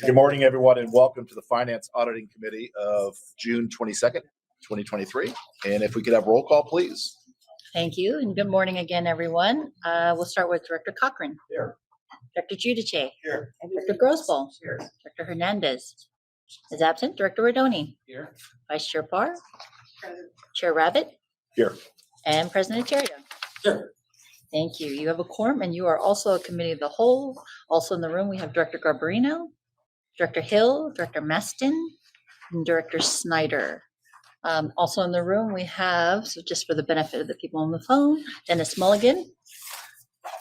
Good morning, everyone, and welcome to the Finance Auditing Committee of June 22nd, 2023. And if we could have roll call, please. Thank you, and good morning again, everyone. We'll start with Director Cochran. Here. Director Giudice. Here. Director Grosboll. Here. Director Hernandez is absent. Director Rodoni. Here. Vice Chair Parr. Chair Rabbit. Here. And President Terrio. Here. Thank you. You have a quorum, and you are also a committee of the whole. Also in the room, we have Director Garbarino, Director Hill, Director Maston, and Director Snyder. Also in the room, we have, so just for the benefit of the people on the phone, Dennis Mulligan.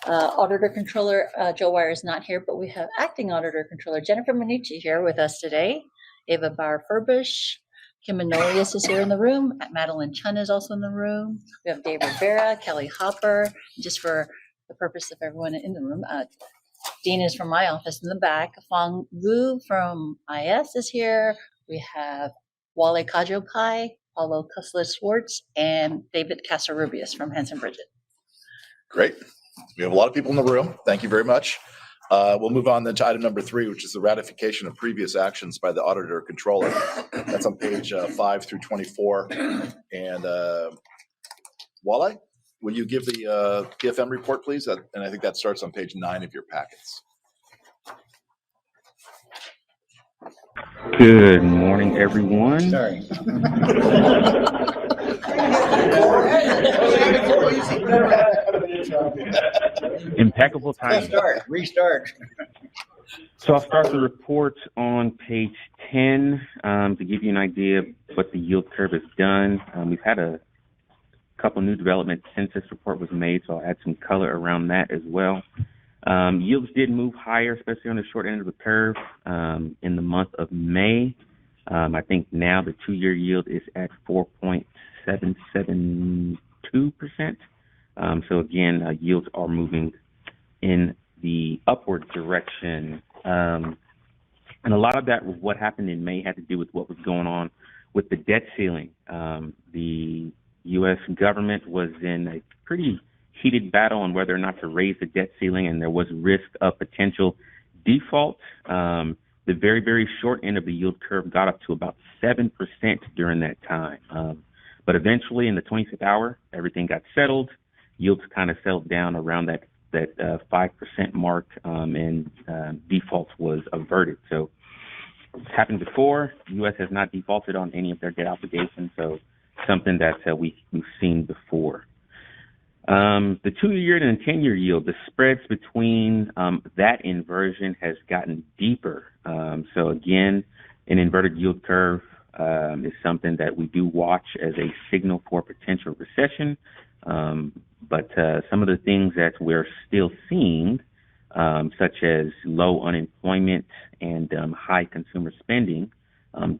Auditor Controller Joe Wire is not here, but we have Acting Auditor Controller Jennifer Minucci here with us today. Ava Bauer-Furbush, Kim Manolius is here in the room. Madeline Chun is also in the room. We have Dave Rivera, Kelly Hopper. Just for the purpose of everyone in the room, Dean is from my office in the back. Fong Lu from IS is here. We have Wale Kajopai, Paulo Kessler-Swartz, and David Casarubias from Hanson Bridget. Great. We have a lot of people in the room. Thank you very much. We'll move on then to item number 3, which is the ratification of previous actions by the Auditor Controller. That's on page 5 through 24. And Wale, will you give the PFM report, please? And I think that starts on page 9 of your packets. Good morning, everyone. Sorry. Impeccable time. Restart. So I'll start the report on page 10 to give you an idea of what the yield curve has done. We've had a couple new developments since this report was made, so I'll add some color around that as well. Yields did move higher, especially on the short end of the curve in the month of May. I think now the 2-year yield is at 4.772%. So again, yields are moving in the upward direction. And a lot of that, what happened in May, had to do with what was going on with the debt ceiling. The U.S. government was in a pretty heated battle on whether or not to raise the debt ceiling, and there was risk of potential default. The very, very short end of the yield curve got up to about 7% during that time. But eventually, in the 25th hour, everything got settled. Yields kind of settled down around that 5% mark, and default was averted. So it's happened before. The U.S. has not defaulted on any of their debt obligations, so something that we've seen before. The 2-year and 10-year yield, the spreads between that inversion has gotten deeper. So again, an inverted yield curve is something that we do watch as a signal for potential recession. But some of the things that we're still seeing, such as low unemployment and high consumer spending,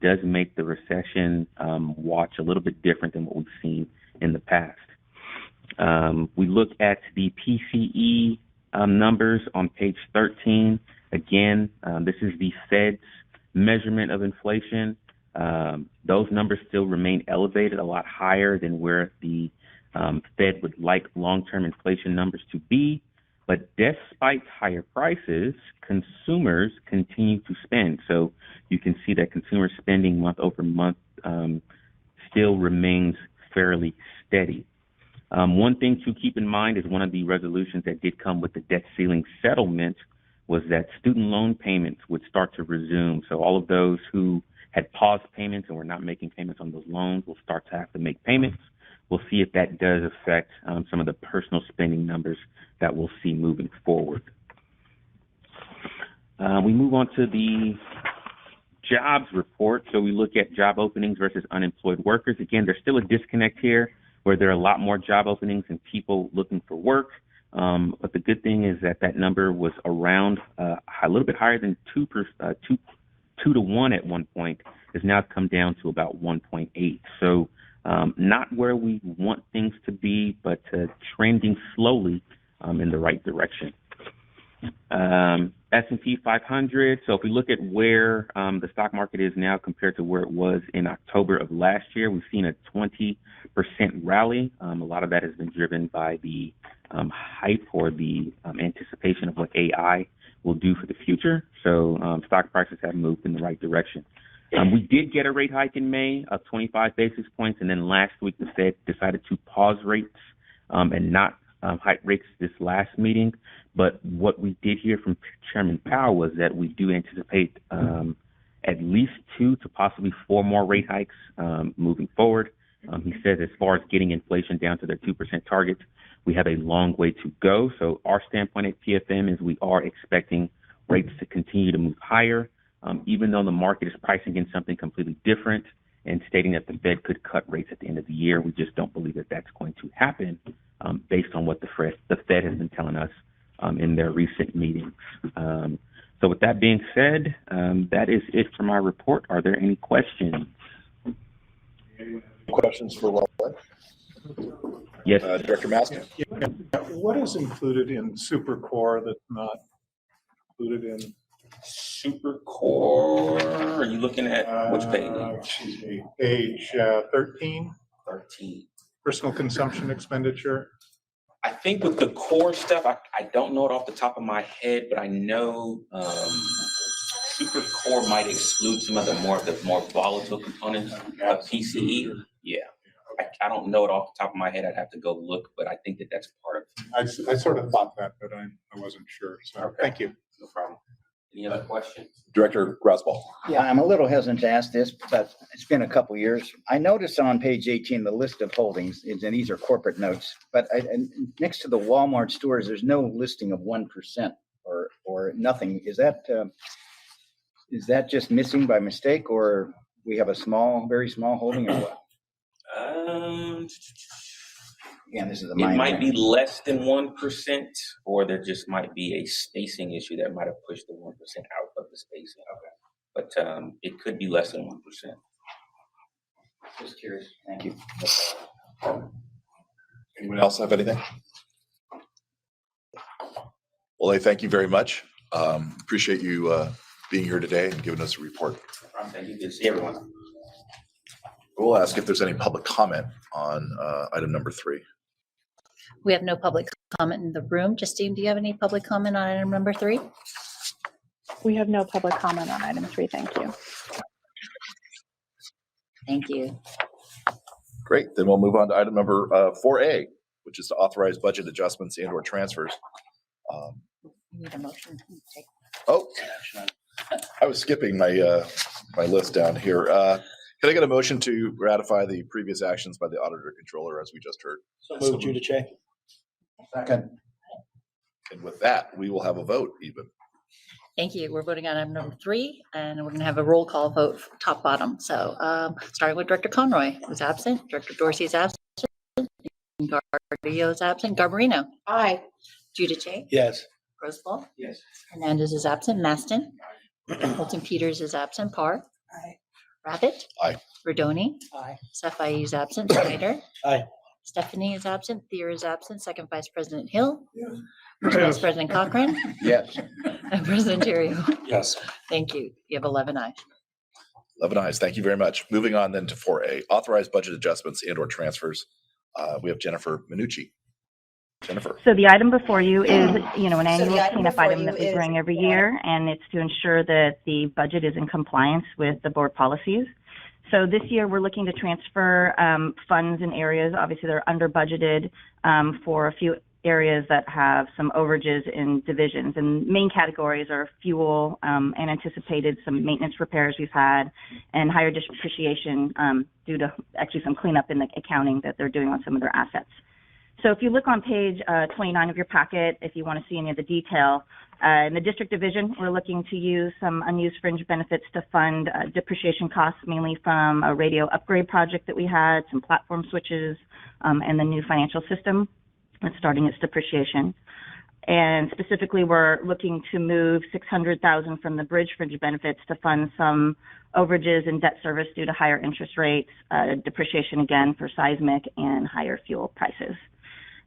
does make the recession watch a little bit different than what we've seen in the past. We look at the PCE numbers on page 13. Again, this is the Fed's measurement of inflation. Those numbers still remain elevated, a lot higher than where the Fed would like long-term inflation numbers to be. But despite higher prices, consumers continue to spend. So you can see that consumer spending month over month still remains fairly steady. One thing to keep in mind is one of the resolutions that did come with the debt ceiling settlement was that student loan payments would start to resume. So all of those who had paused payments and were not making payments on those loans will start to have to make payments. We'll see if that does affect some of the personal spending numbers that we'll see moving forward. We move on to the jobs report. So we look at job openings versus unemployed workers. Again, there's still a disconnect here where there are a lot more job openings and people looking for work. But the good thing is that number was around a little bit higher than 2 to 1 at one point, has now come down to about 1.8. So not where we want things to be, but trending slowly in the right direction. S&P 500. So if we look at where the stock market is now compared to where it was in October of last year, we've seen a 20% rally. A lot of that has been driven by the hype or the anticipation of what AI will do for the future. So stock prices have moved in the right direction. We did get a rate hike in May of 25 basis points, and then last week the Fed decided to pause rates and not hike rates this last meeting. But what we did hear from Chairman Powell was that we do anticipate at least 2 to possibly 4 more rate hikes moving forward. He says as far as getting inflation down to their 2% target, we have a long way to go. So our standpoint at PFM is we are expecting rates to continue to move higher, even though the market is pricing in something completely different and stating that the Fed could cut rates at the end of the year. We just don't believe that that's going to happen based on what the Fed has been telling us in their recent meetings. So with that being said, that is it for my report. Are there any questions? Questions for Wellwood? Yes. Director Maston? What is included in Super Core that's not included in? Super Core, are you looking at which page? Excuse me, page 13, 13. personal consumption expenditure. I think with the core stuff, I don't know it off the top of my head, but I know Super Core might exclude some of the more volatile components of PCE. Yeah, I don't know it off the top of my head. I'd have to go look, but I think that that's part of. I sort of thought that, but I wasn't sure. So Okay. Thank you. No problem. Any other questions? Director Grasball? Yeah, I'm a little hesitant to ask this, but it's been a couple years. I noticed on page 18, the list of holdings, and these are corporate notes, but and next to the Walmart stores, there's no listing of 1% or nothing. Is that just missing by mistake, or we have a very small holding, or what? Again, this is a It minor. might be less than 1%, or there just might be a spacing issue that might have pushed the 1% out of the spacing. Okay. But it could be less than 1%. Just curious. Thank you. Anyone else have anything? Well, I thank you very much. Appreciate you being here today and giving us a report. Thank you. Good to see everyone. We'll ask if there's any public comment on item number 3. We have no public comment in the room. Justine, do you have any public comment on item number 3? We have no public comment on item 3. Thank you. Thank you. Great. Then we'll move on to item number 4A, which is to authorize budget adjustments and/or transfers. We need a motion. Okay. Oh, I was skipping my my list down here. Can I get a motion to ratify the previous actions by the auditor controller as we just heard? So moved, Judice. Second. And with that, we will have a vote even. Thank you. We're voting on item number 3, and we're going to have a roll call vote, top bottom. So starting with Director Conroy, who's absent. Director Dorsey is absent. Guardillo is absent. Garbarino. Aye. Judice. Yes. Grosball. Yes. Hernandez is absent. Maston. Holton Peters is absent. Parr. Aye. Rabbit. Aye. Rodoni. Aye. Sefai is absent. Snyder. Aye. Stephanie is absent. Thier is absent. Second Vice President Hill. Yes. First Vice President Cochran. Yes. And President Terrio. Yes. Thank you. You have 11 ayes. 11 ayes. Thank you very much. Moving on then to 4A, authorize budget adjustments and/or transfers. We have Jennifer Minucci. Jennifer. So the item before you is, an So the annual item cleanup before item you that we is- bring every year, and it's to ensure that the budget is in compliance with the board policies. So this year, we're looking to transfer funds in areas, obviously they're under budgeted for a few areas that have some overages in divisions. And main categories are fuel and anticipated some maintenance repairs we've had and higher depreciation due to actually some cleanup in the accounting that they're doing on some of their assets. So if you look on page 29 of your packet, if you want to see any of the detail, in the district division, we're looking to use some unused fringe benefits to fund depreciation costs, mainly from a radio upgrade project that we had, some platform switches, and the new financial system that's starting its depreciation. And specifically, we're looking to move $600,000 from the bridge fringe benefits to fund some overages in debt service due to higher interest rates, depreciation again for seismic, and higher fuel prices.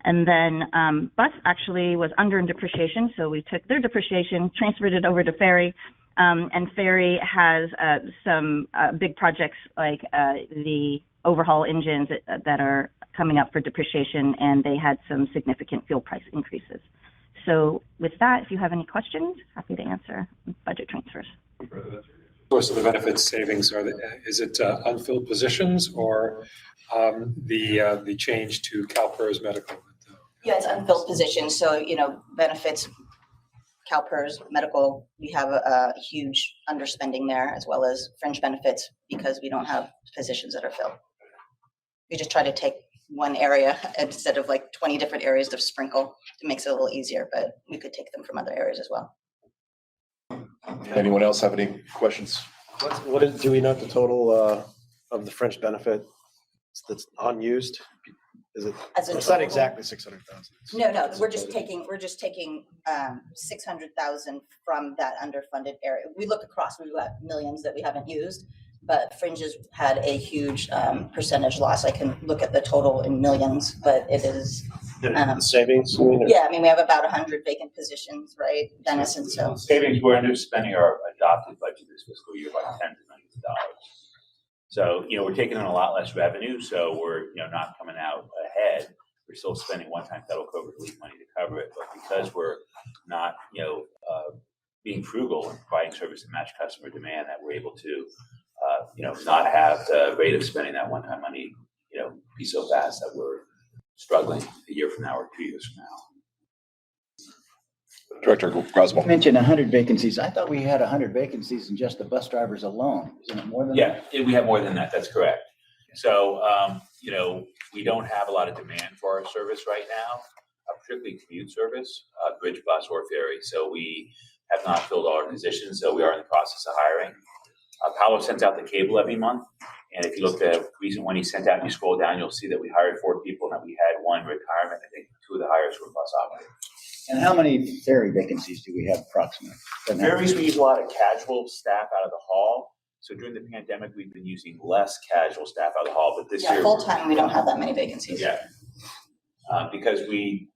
And then bus actually was under in depreciation, so we took their depreciation, transferred it over to Ferry, and Ferry has some big projects like the overhaul engines that are coming up for depreciation, and they had some significant fuel price increases. So with that, if you have any questions, happy to answer budget transfers. Source of the benefits savings is it unfilled positions or the change to CalPERS medical? Yeah, it's unfilled positions. So, benefits, CalPERS, medical, we have a huge underspending there, as well as fringe benefits, because we don't have positions that are filled. We just try to take one area instead of like 20 different areas to sprinkle. It makes it a little easier, but we could take them from other areas as well. Anyone else have any questions? Do we know the total of the fringe benefit that's unused? Is it? As in It's not total? exactly 600,000. No, we're just taking 600,000 from that underfunded area. We look across, we've got millions that we haven't used, but fringes had a huge percentage loss. I can look at the total in millions, but it is. The savings? I mean, Yeah, I mean, we have about 100 vacant positions, right, Dennis, and so. Savings, we're underspending our adopted budget this fiscal year by tens of millions of dollars. So, we're taking on a lot less revenue, so we're, not coming out ahead. We're still spending one-time federal COVID relief money to cover it, but because we're not, being frugal and providing service to match customer demand, that we're able to, not have the rate of spending that one-time money, be so fast that we're struggling a year from now or 2 years from now. Director You Groswell. mentioned 100 vacancies. I thought we had 100 vacancies in just the bus drivers alone. Isn't it more than that? Yeah, we have more than that. That's correct. So, we don't have a lot of demand for our service right now, particularly commute service, bridge, bus, or ferry. So we have not filled all our positions. So we are in the process of hiring. Paolo sends out the cable every month. And if you look at the recent one he sent out and you scroll down, you'll see that we hired 4 people and that we had 1 retirement. I think 2 of the hires were bus operators. And how many ferry vacancies do we have approximately? Ferries, we use a lot of casual staff out of the hall. So during the pandemic, we've been using less casual staff out of the hall, but this year. Full-time, we don't have that many vacancies. Yeah. Because we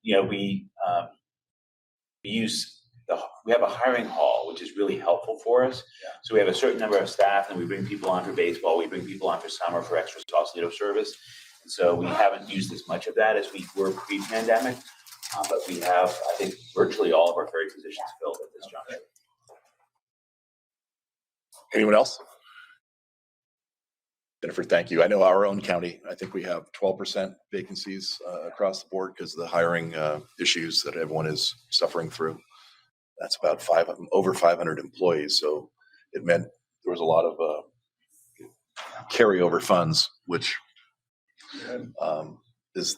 have a hiring hall, which is really helpful for us. Yeah. So we have a certain number of staff and we bring people on for baseball, we bring people on for summer for extra Sausalito service. And so we haven't used as much of that as we were pre-pandemic, but we have, I think, virtually all of our ferry positions filled at this juncture. Anyone else? Jennifer, thank you. I know our own county, I think we have 12% vacancies across the board because of the hiring issues that everyone is suffering through. That's about over 500 employees. So it meant there was a lot of carryover funds, which is,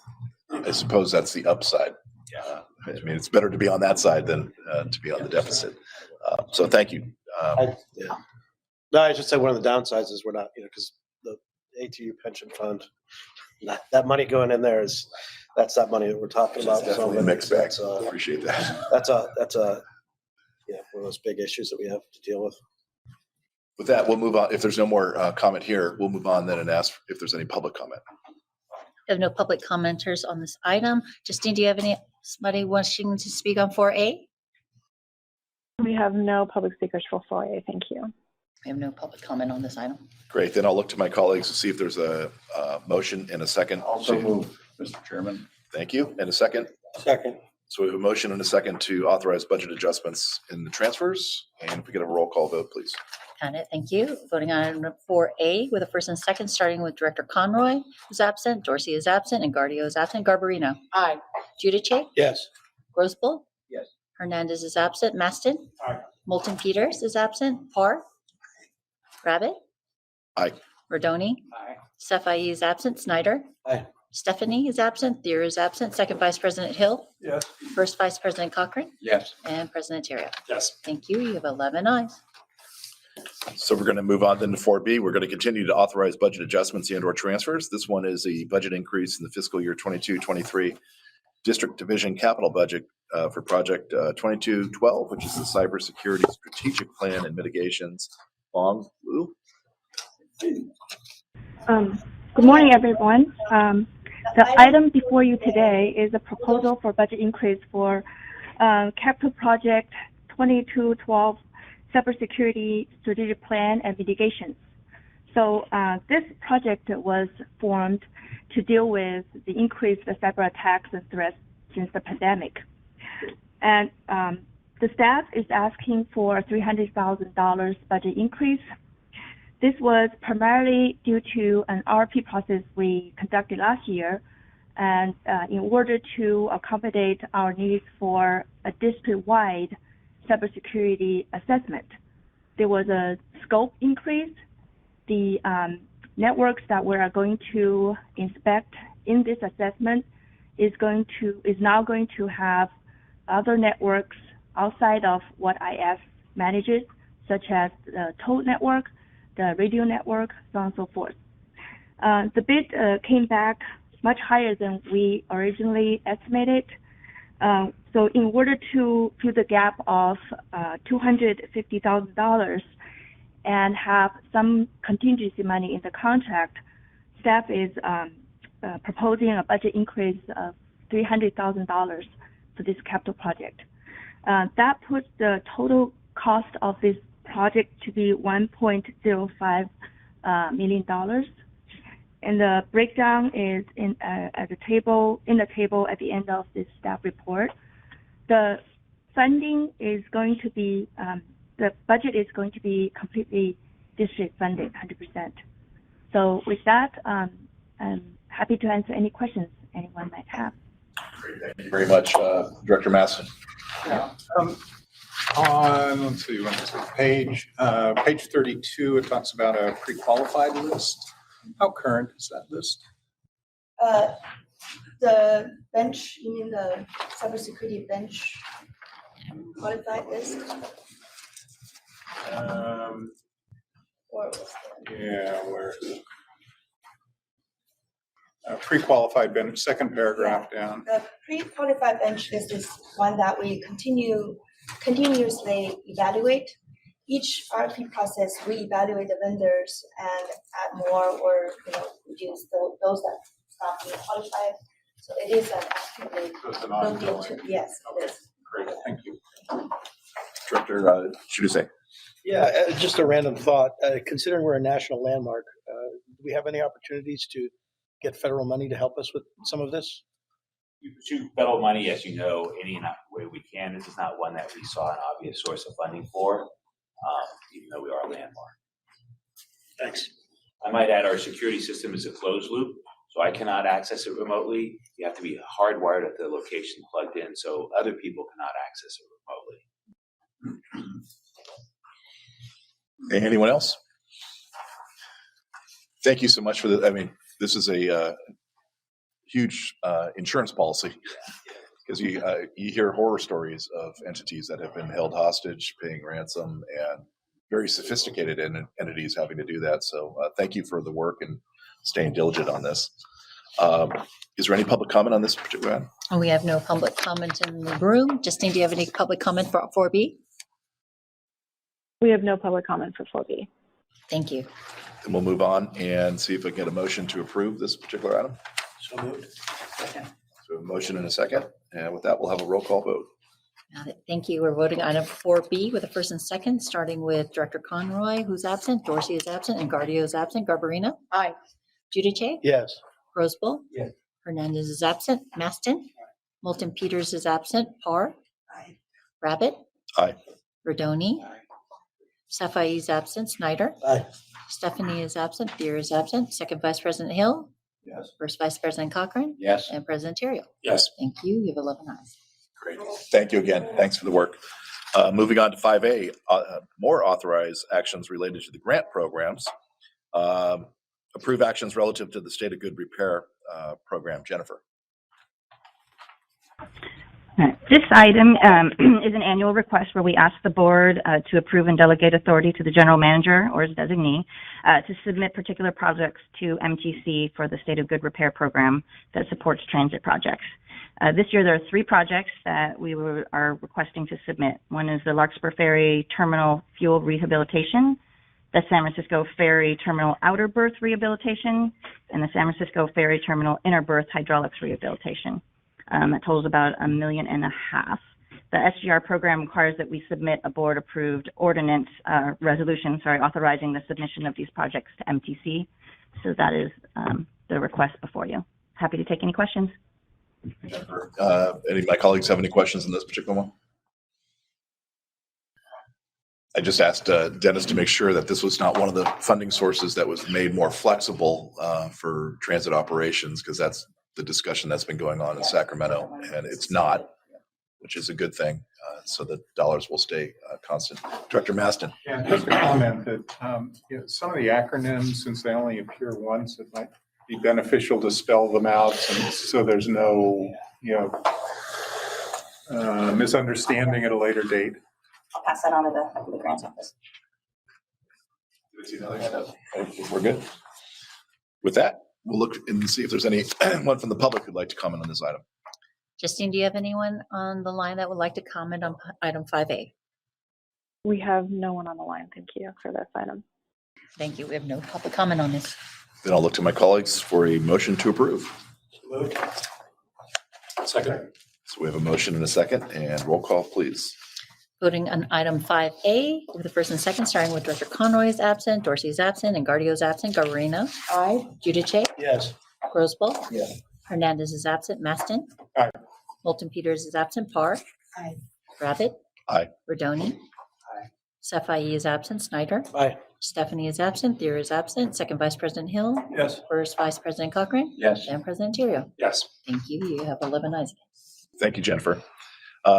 I suppose that's the upside. I mean, it's better to be on that side than to be on the deficit. So thank you. No, I just said one of the downsides is we're not, because the ATU pension fund, that money going in there that's that money that we're talking about. Definitely a mixed bag. Appreciate that. That's a one of those big issues that we have to deal with. With that, we'll move on. If there's no more comment here, we'll move on then and ask if there's any public comment. We have no public commenters on this item. Justine, do you have somebody wishing to speak on 4A? We have no public speakers for 4A. Thank you. We have no public comment on this item. Great. Then I'll look to my colleagues to see if there's a motion and a second. Also move, Mr. Chairman. Thank you. And a second. Second. So we have a motion and a second to authorize budget adjustments in the transfers. And if we get a roll call vote, please. Got it. Thank you. Voting on item 4A with a first and second, starting with Director Conroy, who's absent, Dorsey is absent, and Guardio is absent. Garbarino. Aye. Giudice. Yes. Grosbull. Yes. Hernandez is absent. Maston. Aye. Moulton Peters is absent. Parr. Rabbit. Aye. Rodoni. Aye. Sefai is absent. Snyder. Aye. Stephanie is absent. Thier is absent. Second Vice President Hill. Yes. First Vice President Cochran. Yes. And President Terrio. Yes. Thank you. You have 11 ayes. So we're going to move on then to 4B. We're going to continue to authorize budget adjustments and or transfers. This one is a budget increase in the fiscal year 22-23 district division capital budget for project 2212, which is the cybersecurity strategic plan and mitigations. Long, Lou? Good morning, everyone. The item before you today is a proposal for budget increase for capital project 2212 cybersecurity strategic plan and mitigations. So this project was formed to deal with the increased cyber attacks and threats since the pandemic. And the staff is asking for a $300,000 budget increase. This was primarily due to an RFP process we conducted last year, and in order to accommodate our needs for a district-wide cybersecurity assessment. There was a scope increase. The networks that we are going to inspect in this assessment is now going to have other networks outside of what IS manages, such as the toll network, the radio network, so on and so forth. The bid came back much higher than we originally estimated. So in order to fill the gap of $250,000 and have some contingency money in the contract, staff is proposing a budget increase of $300,000 for this capital project. That puts the total cost of this project to be $1.05 million. And the breakdown is in the table at the end of this staff report. The funding is going to be, the budget is going to be completely district funded, 100%. So with that, I'm happy to answer any questions anyone might have. Great, thank you very much, Director Maston. Yeah. On, let's see, page 32, it talks about a pre-qualified list. How current is that list? The bench, you mean the cybersecurity bench qualified list? Or was the Yeah, where is it? Pre-qualified bench, second paragraph down. The pre-qualified bench list is one that we continuously evaluate. Each RFP process, we evaluate the vendors and add more or reduce those that stop being qualified. So it is an actively So it's an looked ongoing. into. Yes, it is. Great, thank you. Director Shuduse. Yeah, just a random thought. Considering we're a national landmark, do we have any opportunities to get federal money to help us with some of this? You pursue federal money, as you know, any way we can. This is not one that we saw an obvious source of funding for, even though we are a landmark. Thanks. I might add our security system is a closed loop, so I cannot access it remotely. You have to be hardwired at the location plugged in, so other people cannot access it remotely. Anyone else? Thank you so much for the, I mean, this is a huge insurance policy, because you hear horror stories of entities that have been held hostage, paying ransom, and very sophisticated entities having to do that. So thank you for the work and staying diligent on this. Is there any public comment on this particular item? And we have no public comment in the room. Justine, do you have any public comment for 4B? We have no public comment for 4B. Thank you. Then we'll move on and see if I get a motion to approve this particular item. So moved. So a motion and a second. And with that, we'll have a roll call vote. Got it. Thank you. We're voting item 4B with a first and second, starting with Director Conroy, who's absent, Dorsey is absent, and Guardio is absent. Garbarino? Aye. Giudice? Yes. Roseball? Yes. Hernandez is absent. Maston? Moulton Peters is absent. Parr? Aye. Rabbit? Aye. Rodoni? Aye. Safai is absent. Snyder? Aye. Stephanie is absent. Thier is absent. Second Vice President Hill? Yes. First Vice President Cochran? Yes. And President Terrio? Yes. Thank you. You have 11 ayes. Great. Thank you again. Thanks for the work. Moving on to 5A, more authorized actions related to the grant programs. Approve actions relative to the State of Good Repair program. Jennifer. This item is an annual request where we ask the board to approve and delegate authority to the general manager or his designee to submit particular projects to MTC for the State of Good Repair program that supports transit projects. This year, there are 3 projects that we are requesting to submit. One is the Larkspur Ferry Terminal Fuel Rehabilitation, the San Francisco Ferry Terminal Outer Berth Rehabilitation, and the San Francisco Ferry Terminal Inner Berth Hydraulics Rehabilitation. That totals about $1.5 million. The SGR program requires that we submit a board-approved ordinance resolution, authorizing the submission of these projects to MTC. So that is the request before you. Happy to take any questions. Jennifer, any of my colleagues have any questions on this particular one? I just asked Dennis to make sure that this was not one of the funding sources that was made more flexible for transit operations, because that's the discussion that's been going on in Sacramento, and it's not, which is a good thing. So the dollars will stay constant. Director Maston. Yeah, just a comment that some of the acronyms, since they only appear once, it might be beneficial to spell them out, and so there's no misunderstanding at a later date. I'll pass that on to the grants office. We're good. With that, we'll look and see if there's anyone from the public who'd like to comment on this item. Justine, do you have anyone on the line that would like to comment on item 5A? We have no one on the line. Thank you for this item. Thank you. We have no public comment on this. Then I'll look to my colleagues for a motion to approve. Second. So we have a motion and a second, and roll call, please. Voting on item 5A, with the first and second, starting with Director Conroy is absent, Dorsey is absent, and Guardio's absent. Garbarino. Aye. Giudice. Yes. Roseball. Yes. Hernandez is absent. Maston. Aye. Moulton Peters is absent. Parr. Aye. Rabbit. Aye. Rodoni. Aye. Safai is absent. Snyder. Aye. Stephanie is absent. Thier is absent. Second Vice President Hill. Yes. First Vice President Cochran. Yes. And President Terrio. Yes. Thank you. You have 11 ayes. Thank you, Jennifer.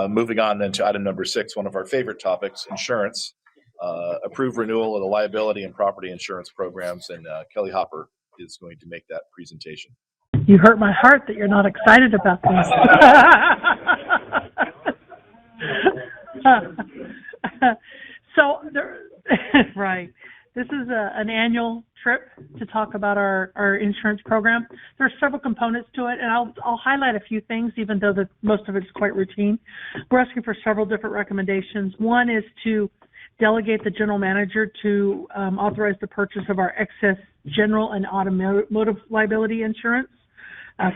Moving on then to item number 6, one of our favorite topics, insurance. Approve renewal of the liability and property insurance programs, and Kelly Hopper is going to make that presentation. You hurt my heart that you're not excited about this. So, right. This is an annual trip to talk about our insurance program. There are several components to it, and I'll highlight a few things, even though most of it is quite routine. We're asking for several different recommendations. One is to delegate the general manager to authorize the purchase of our excess general and automotive liability insurance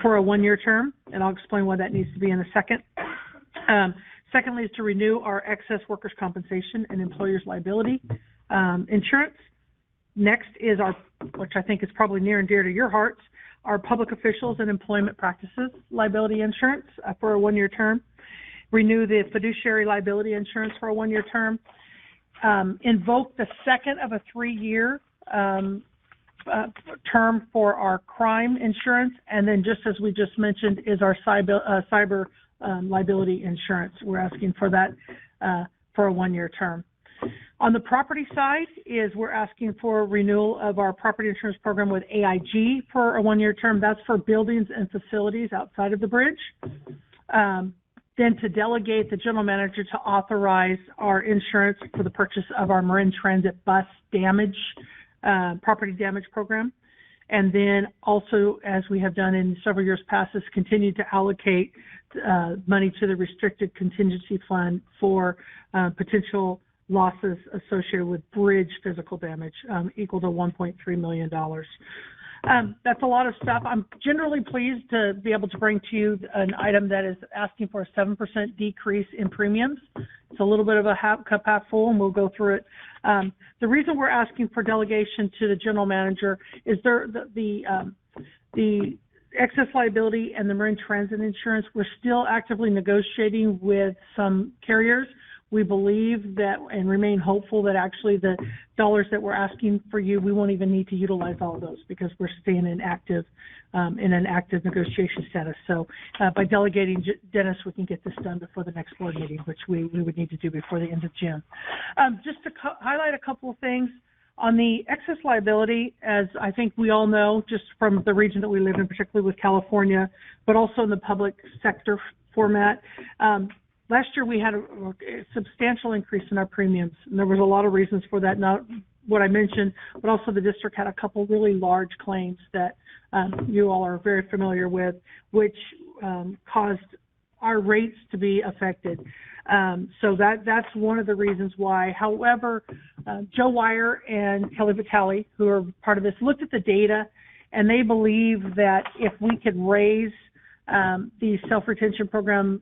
for a 1-year term, and I'll explain why that needs to be in a second. Secondly is to renew our excess workers' compensation and employers' liability insurance. Next is which I think is probably near and dear to your hearts, our public officials and employment practices liability insurance for a 1-year term. Renew the fiduciary liability insurance for a 1-year term. Invoke the second of a 3-year term for our crime insurance, and then just as we just mentioned is our cyber liability insurance. We're asking for that for a 1-year term. On the property side we're asking for renewal of our property insurance program with AIG for a 1-year term. That's for buildings and facilities outside of the bridge. Then to delegate the general manager to authorize our insurance for the purchase of our Marin Transit bus damage, property damage program. And then also, as we have done in several years past, is continue to allocate money to the restricted contingency fund for potential losses associated with bridge physical damage equal to $1.3 million. That's a lot of stuff. I'm generally pleased to be able to bring to you an item that is asking for a 7% decrease in premiums. It's a little bit of a cup half full, and we'll go through it. The reason we're asking for delegation to the general manager is the excess liability and the marine transit insurance. We're still actively negotiating with some carriers. We believe that and remain hopeful that actually the dollars that we're asking for you, we won't even need to utilize all of those because we're staying in an active negotiation status. So by delegating Dennis, we can get this done before the next board meeting, which we would need to do before the end of June. Just to highlight a couple of things on the excess liability, as I think we all know, just from the region that we live in, particularly with California, but also in the public sector format. Last year, we had a substantial increase in our premiums, and there was a lot of reasons for that, not what I mentioned, but also the district had a couple really large claims that you all are very familiar with, which caused our rates to be affected. So that's one of the reasons why. However, Joe Wire and Kelly Vitale, who are part of this, looked at the data, and they believe that if we could raise the self-retention program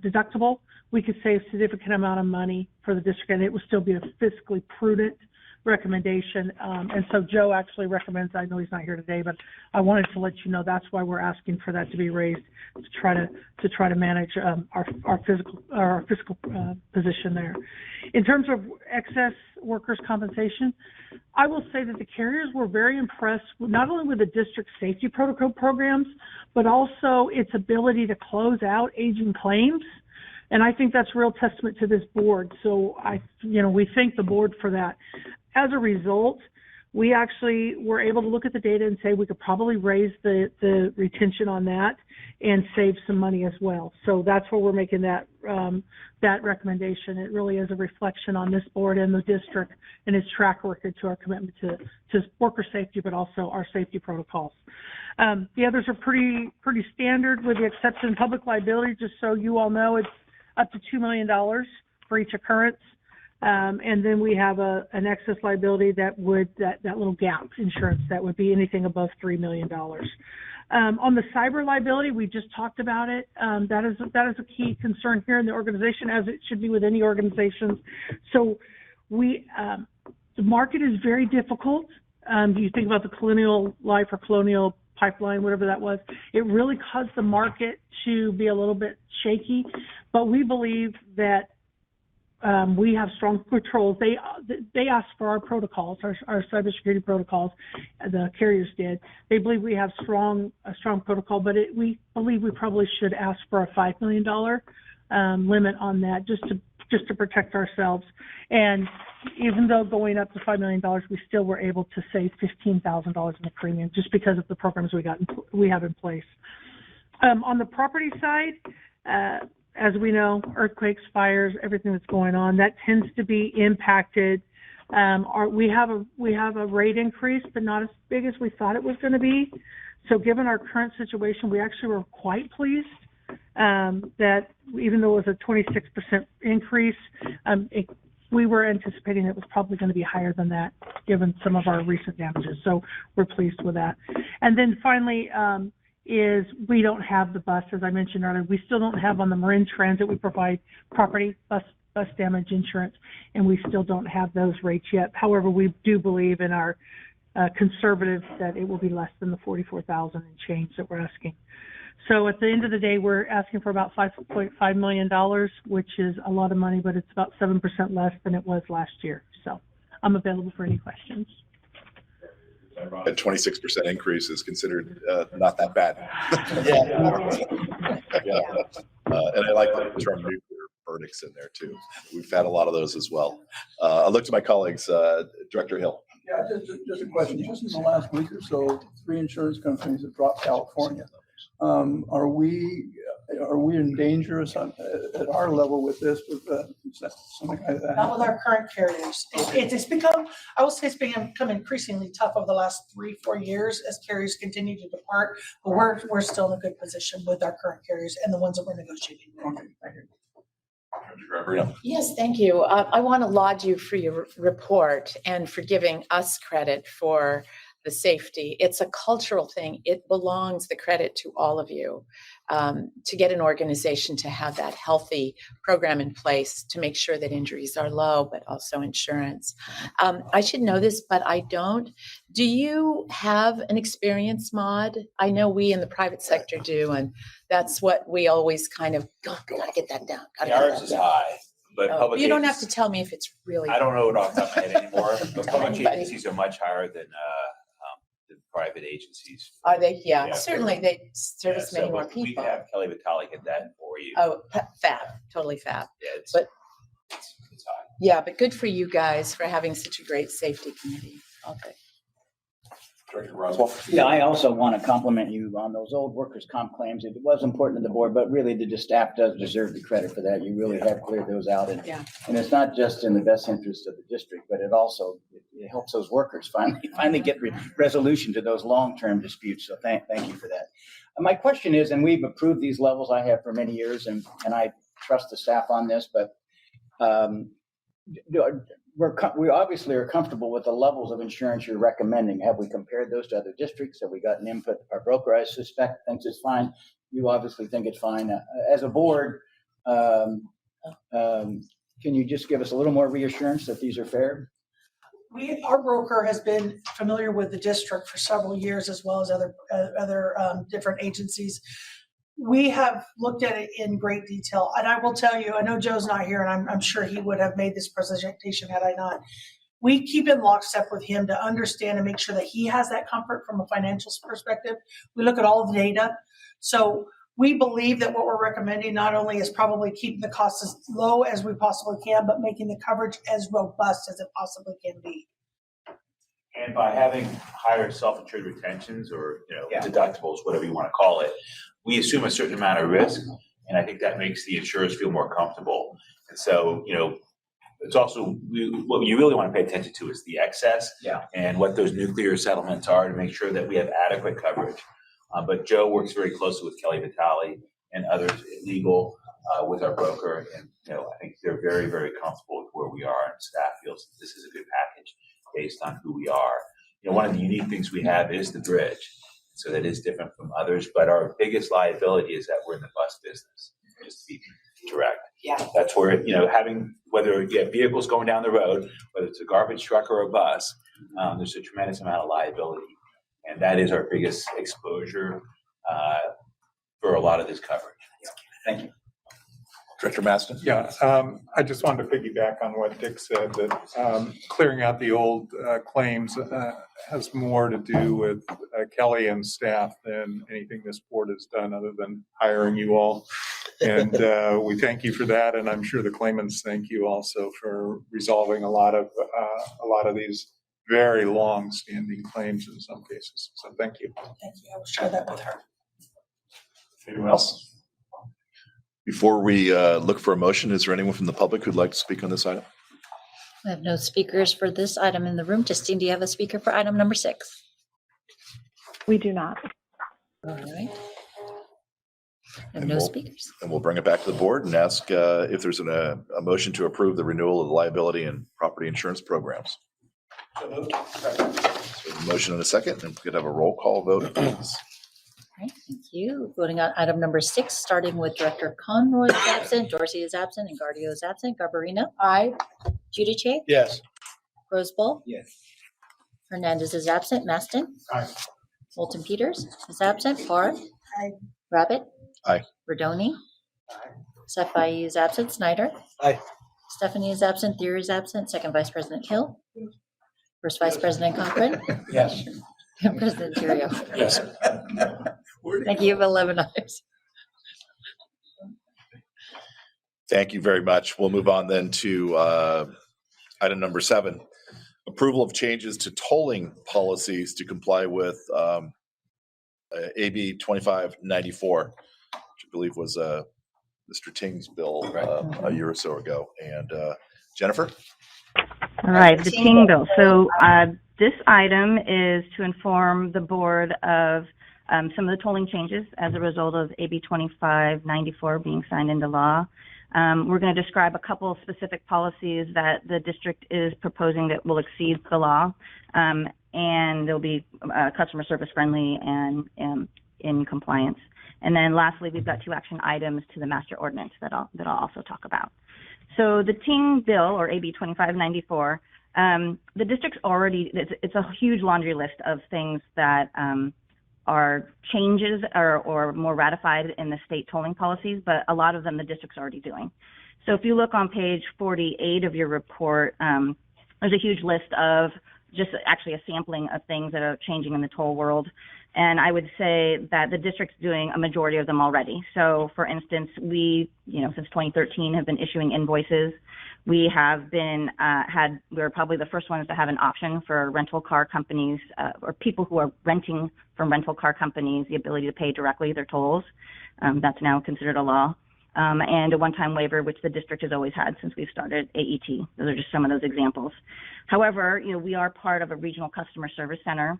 deductible, we could save a significant amount of money for the district, and it would still be a fiscally prudent recommendation. And so Joe actually recommends, I know he's not here today, but I wanted to let you know that's why we're asking for that to be raised, to try to manage our fiscal position there. In terms of excess workers' compensation, I will say that the carriers were very impressed not only with the district safety protocol programs, but also its ability to close out aging claims. And I think that's a real testament to this board. So we thank the board for that. As a result, we actually were able to look at the data and say we could probably raise the retention on that and save some money as well. So that's where we're making that recommendation. It really is a reflection on this board and the district and its track record to our commitment to worker safety, but also our safety protocols. The others are pretty standard, with the exception of public liability. Just so you all know, it's up to $2 million for each occurrence. And then we have an excess liability that little gap insurance that would be anything above $3 million. On the cyber liability, we just talked about it. That is a key concern here in the organization, as it should be with any organizations. So the market is very difficult. You think about the Colonial Life or Colonial Pipeline, whatever that was. It really caused the market to be a little bit shaky, but we believe that we have strong controls. They asked for our protocols, our cybersecurity protocols. The carriers did. They believe we have a strong protocol, but we believe we probably should ask for a $5 million limit on that, just to protect ourselves. And even though going up to $5 million, we still were able to save $15,000 in the premium, just because of the programs we have in place. On the property side, as we know, earthquakes, fires, everything that's going on, that tends to be impacted. We have a rate increase, but not as big as we thought it was going to be. So given our current situation, we actually were quite pleased that even though it was a 26% increase, we were anticipating it was probably going to be higher than that, given some of our recent damages. So we're pleased with that. And then finally, is we don't have the bus, as I mentioned earlier. We still don't have on the Marin Transit. We provide property bus damage insurance, and we still don't have those rates yet. However, we do believe in our conservative that it will be less than the $44,000 and change that we're asking. So at the end of the day, we're asking for about $5.5 million, which is a lot of money, but it's about 7% less than it was last year. So I'm available for any questions. A 26% increase is considered not that bad. And I like the term nuclear verdicts in there too. We've had a lot of those as well. I look to my colleagues, Director Hill. Yeah, just a question. Just in the last week or so, 3 insurance companies have dropped California. Are we in danger at our level with this, with something like that? Not with our current carriers. It's become, I will say, it's become increasingly tough over the last 3-4 years as carriers continue to depart. But we're still in a good position with our current carriers and the ones that we're negotiating with. Okay, thank you. Yes, thank you. I want to laud you for your report and for giving us credit for the safety. It's a cultural thing. It belongs the credit to all of you to get an organization to have that healthy program in place to make sure that injuries are low, but also insurance. I should know this, but I don't. Do you have an experience mod? I know we in the private sector do, and that's what we always kind of gotta get that down. Ours is high, but public You don't have agencies- to tell me if it's really. I don't know it off the top of my head anymore, but public Anybody. agencies are much higher than private agencies. Are they? Yeah, Yeah, certainly they service many more We people. have Kelly Vitale get that for you. Oh, fab, totally fab. Yeah, it's But high. yeah, but good for you guys for having such a great safety committee. Okay. Director Roswell. Yeah, I also want to compliment you on those old workers' comp claims. It was important to the board, but really the staff does deserve the credit for that. You really have cleared those out. And it's not just in the best interest of the district, but it also it helps those workers finally get resolution to those long-term disputes. So thank you for that. My question is, and we've approved these levels I have for many years, and I trust the staff on this, but we obviously are comfortable with the levels of insurance you're recommending. Have we compared those to other districts? Have we gotten input? Our broker, I suspect, thinks it's fine. You obviously think it's fine. As a board, can you just give us a little more reassurance that these are fair? Our broker has been familiar with the district for several years, as well as other different agencies. We have looked at it in great detail, and I will tell you, I know Joe's not here, and I'm sure he would have made this presentation had I not. We keep in lockstep with him to understand and make sure that he has that comfort from a financial perspective. We look at all the data. So we believe that what we're recommending not only is probably keeping the costs as low as we possibly can, but making the coverage as robust as it possibly can be. And by having higher self-insured retentions or, deductibles, whatever you want to call it, we assume a certain amount of risk. And I think that makes the insurers feel more comfortable. And so, it's also, what you really want to pay attention to is the excess and what those nuclear settlements are to make sure that we have adequate coverage. But Joe works very closely with Kelly Vitale and others at legal with our broker. And, I think they're very, very comfortable with where we are, and staff feels that this is a good package based on who we are. One of the unique things we have is the bridge. So that is different from others, but our biggest liability is that we're in the bus business, just to be direct. Yeah. That's where, whether you have vehicles going down the road, whether it's a garbage truck or a bus, there's a tremendous amount of liability. And that is our biggest exposure for a lot of this coverage. Thank you. Director Maston? Yeah, I just wanted to piggyback on what Dick said, that clearing out the old claims has more to do with Kelly and staff than anything this board has done other than hiring you all. And we thank you for that, and I'm sure the claimants thank you also for resolving a lot of these very long-standing claims in some cases. So thank you. Thank you. I will share that with her. Anyone else? Before we look for a motion, is there anyone from the public who'd like to speak on this item? We have no speakers for this item in the room. Justine, do you have a speaker for item number 6? We do not. All right. And No we'll- speakers. And we'll bring it back to the board and ask if there's a motion to approve the renewal of the liability and property insurance programs. So a motion and a second, and we could have a roll call vote, please. All right, thank you. Voting on item number 6, starting with Director Conroy is absent, Dorsey is absent, and Guardio is absent. Garbarino? Aye. Giudice? Yes. Roseball? Yes. Hernandez is absent. Maston? Aye. Moulton Peters is absent. Parr? Aye. Rabbit? Aye. Rodoni? Sefai is absent. Snyder? Aye. Stephanie is absent. Thier is absent. Second Vice President Hill? First Vice President Cochran? Yes. And President Terrio? Yes. Thank you. You have 11 ayes. Thank you very much. We'll move on then to item number 7, approval of changes to tolling policies to comply with AB 2594, which I believe was Mr. Ting's bill a year or so ago. And Jennifer? All right, the Ting bill. So this item is to inform the board of some of the tolling changes as a result of AB 2594 being signed into law. We're going to describe a couple of specific policies that the district is proposing that will exceed the law, and they'll be customer service friendly and in compliance. And then lastly, we've got 2 action items to the master ordinance that I'll also talk about. So the Ting bill, or AB 2594, the district's already, it's a huge laundry list of things that are changes or more ratified in the state tolling policies, but a lot of them the district's already doing. So if you look on page 48 of your report, there's a huge list of just actually a sampling of things that are changing in the toll world. And I would say that the district's doing a majority of them already. So for instance, we, since 2013 have been issuing invoices. We have been, we're probably the first ones to have an option for rental car companies or people who are renting from rental car companies, the ability to pay directly their tolls. That's now considered a law. And a one-time waiver, which the district has always had since we've started AET. Those are just some of those examples. However, we are part of a regional customer service center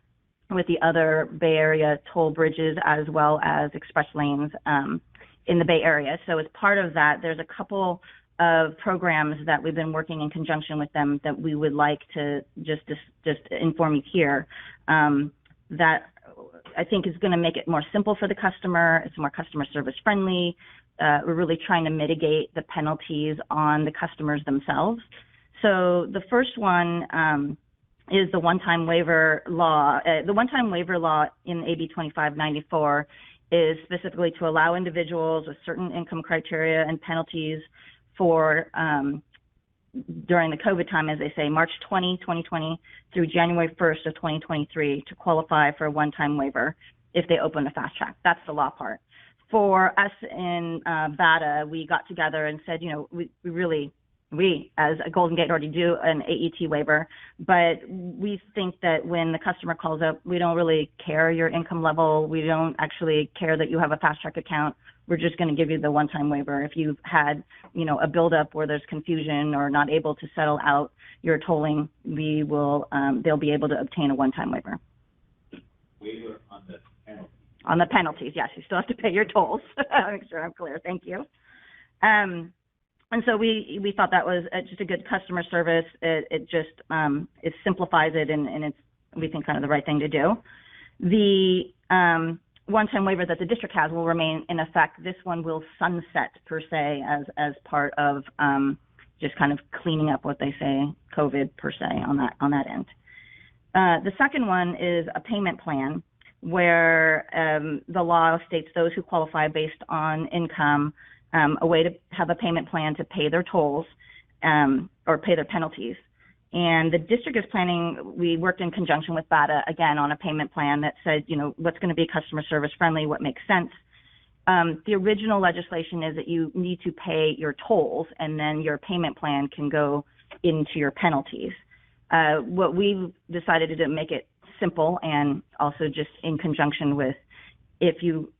with the other Bay Area toll bridges as well as express lanes in the Bay Area. So as part of that, there's a couple of programs that we've been working in conjunction with them that we would like to just inform you here that I think is going to make it more simple for the customer. It's more customer service friendly. We're really trying to mitigate the penalties on the customers themselves. So the first one is the one-time waiver law. The one-time waiver law in AB 2594 is specifically to allow individuals with certain income criteria and penalties for during the COVID time, as they say, March 2020 through January 1st of 2023 to qualify for a one-time waiver if they open a fast track. That's the law part. For us in BATA, we got together and said, we as a Golden Gate already do an AET waiver, but we think that when the customer calls up, we don't really care your income level. We don't actually care that you have a fast track account. We're just going to give you the one-time waiver. If you've had, a buildup where there's confusion or not able to settle out your tolling, we will, they'll be able to obtain a one-time waiver. Waiver on the penalty. On the penalties, yes, you still have to pay your tolls. Make sure I'm clear. Thank you. And so we thought that was just a good customer service. It just it simplifies it, and it's, we think, kind of the right thing to do. The one-time waiver that the district has will remain in effect. This one will sunset per se as part of just kind of cleaning up what they say COVID per se on that end. The second one is a payment plan where the law states those who qualify based on income, a way to have a payment plan to pay their tolls or pay their penalties. And the district is planning, we worked in conjunction with BATA, again, on a payment plan that said, what's going to be customer service friendly, what makes sense. The original legislation is that you need to pay your tolls and then your payment plan can go into your penalties. What we've decided to do, make it simple and also just in conjunction with if you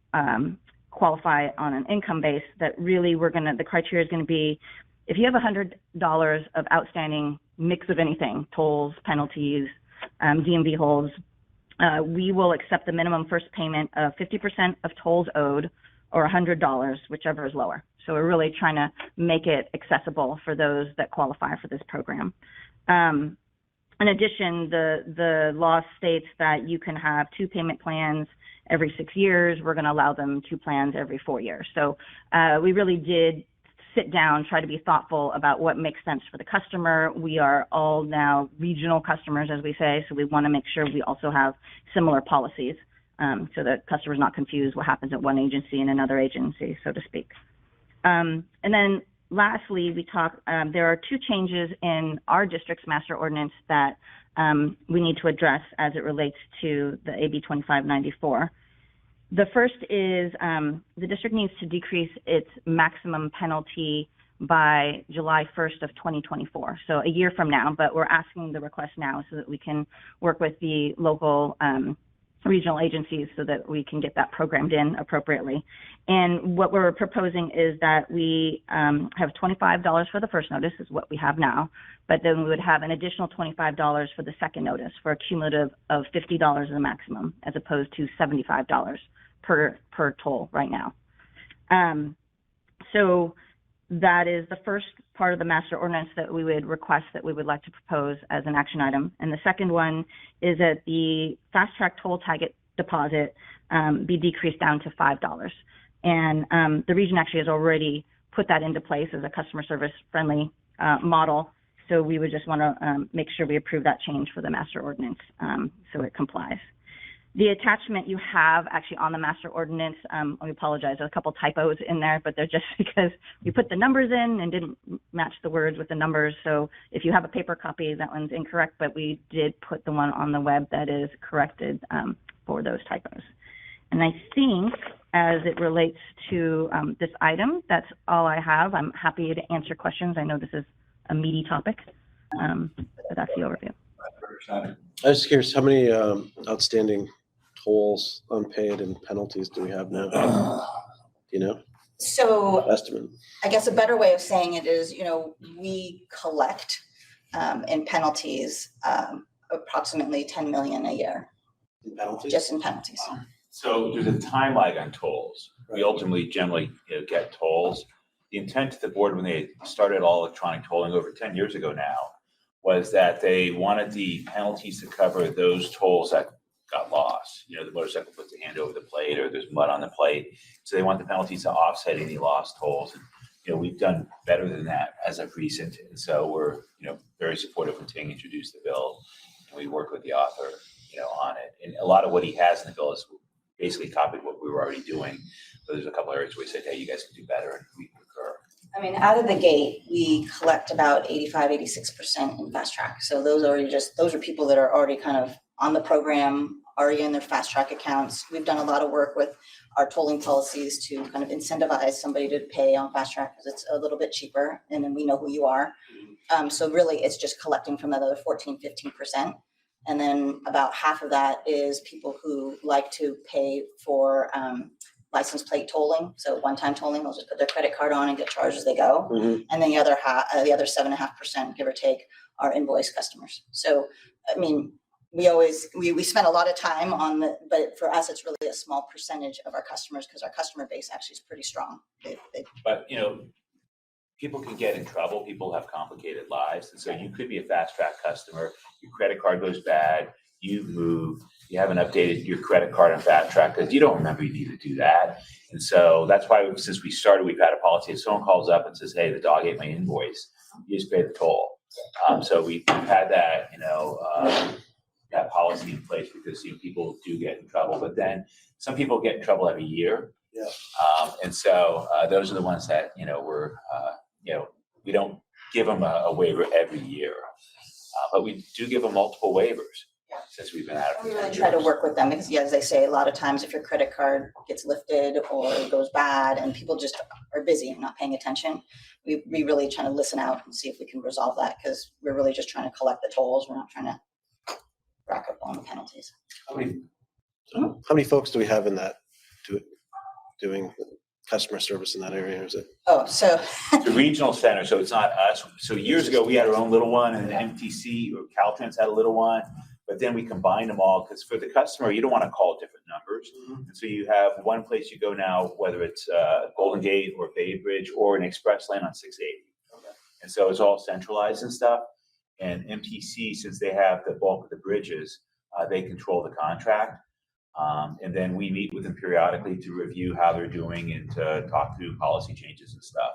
qualify on an income base, that really the criteria is going to be if you have $100 of outstanding mix of anything, tolls, penalties, DMV holds, we will accept the minimum first payment of 50% of tolls owed or $100, whichever is lower. So we're really trying to make it accessible for those that qualify for this program. In addition, the law states that you can have 2 payment plans every 6 years. We're going to allow them 2 plans every 4 years. So we really did sit down, try to be thoughtful about what makes sense for the customer. We are all now regional customers, as we say, so we want to make sure we also have similar policies so that customers not confused what happens at one agency and another agency, so to speak. And then lastly, there are 2 changes in our district's master ordinance that we need to address as it relates to the AB 2594. The first is the district needs to decrease its maximum penalty by July 1st of 2024, so a year from now, but we're asking the request now so that we can work with the local regional agencies so that we can get that programmed in appropriately. And what we're proposing is that we have $25 for the first notice, is what we have now, but then we would have an additional $25 for the second notice for a cumulative of $50 as a maximum, as opposed to $75 per toll right now. So that is the first part of the master ordinance that we would request, that we would like to propose as an action item. And the second one is that the fast track toll tag deposit be decreased down to $5. And the region actually has already put that into place as a customer service friendly model. So we would just want to make sure we approve that change for the master ordinance so it complies. The attachment you have actually on the master ordinance, I apologize, there's a couple typos in there, but they're just because we put the numbers in and didn't match the words with the numbers. So if you have a paper copy, that one's incorrect, but we did put the one on the web that is corrected for those typos. And I think as it relates to this item, that's all I have. I'm happy to answer questions. I know this is a meaty topic, but that's the overview. I was just curious, how many outstanding tolls, unpaid, and penalties do we have now? Do you know? So Estimate. I guess a better way of saying it is, we collect in penalties approximately 10 million a year. In penalties? Just in penalties. So there's a time lag on tolls. We ultimately generally get tolls. The intent of the board when they started all electronic tolling over 10 years ago now was that they wanted the penalties to cover those tolls that got lost. The motorcycle puts a hand over the plate or there's mud on the plate. So they want the penalties to offset any lost tolls. And, we've done better than that as of recent. And so we're, very supportive when Ting introduced the bill. and we worked with the author, on it. And a lot of what he has in the bill is basically copied what we were already doing. But there's a couple areas where we said, hey, you guys can do better, and we concur. I mean, out of the gate, we collect about 85, 86% in fast track. So those are people that are already kind of on the program, already in their fast track accounts. We've done a lot of work with our tolling policies to kind of incentivize somebody to pay on fast track because it's a little bit cheaper, and then we know who you are. So really, it's just collecting from that other 14, 15%. And then about half of that is people who like to pay for license plate tolling. So one-time tolling, they'll just put their credit card on and get charged as they go. And then the other 7.5%, give or take, are invoice customers. So, I mean, we spend a lot of time on but for us, it's really a small percentage of our customers because our customer base actually is pretty strong. But, people can get in trouble. People have complicated lives. And so you could be a fast track customer. Your credit card goes bad. You move. You haven't updated your credit card on fast track because you don't remember you need to do that. And so that's why since we started, we've had a policy. If someone calls up and says, hey, the dog ate my invoice, you just pay the toll. So we've had that, that policy in place because people do get in trouble. But then some people get in trouble every year. Yeah. And so those are the ones that, we don't give them a waiver every year, but we do give them multiple waivers since we've been at it. We really try to work with them because, as they say, a lot of times if your credit card gets lifted or goes bad and people just are busy and not paying attention, we really try to listen out and see if we can resolve that because we're really just trying to collect the tolls. We're not trying to rack up on the penalties. How many folks do we have in that doing customer service in that area? Is it? Oh, so the regional center. So it's not us. So years ago we had our own little one, and MTC or Caltrans had a little one. But then we combined them all because for the customer, you don't want to call different numbers. And so you have one place you go now, whether it's Golden Gate or Bay Bridge or an express lane on 680. And so it's all centralized and stuff. And MTC, since they have the bulk of the bridges, they control the contract. And then we meet with them periodically to review how they're doing and to talk through policy changes and stuff.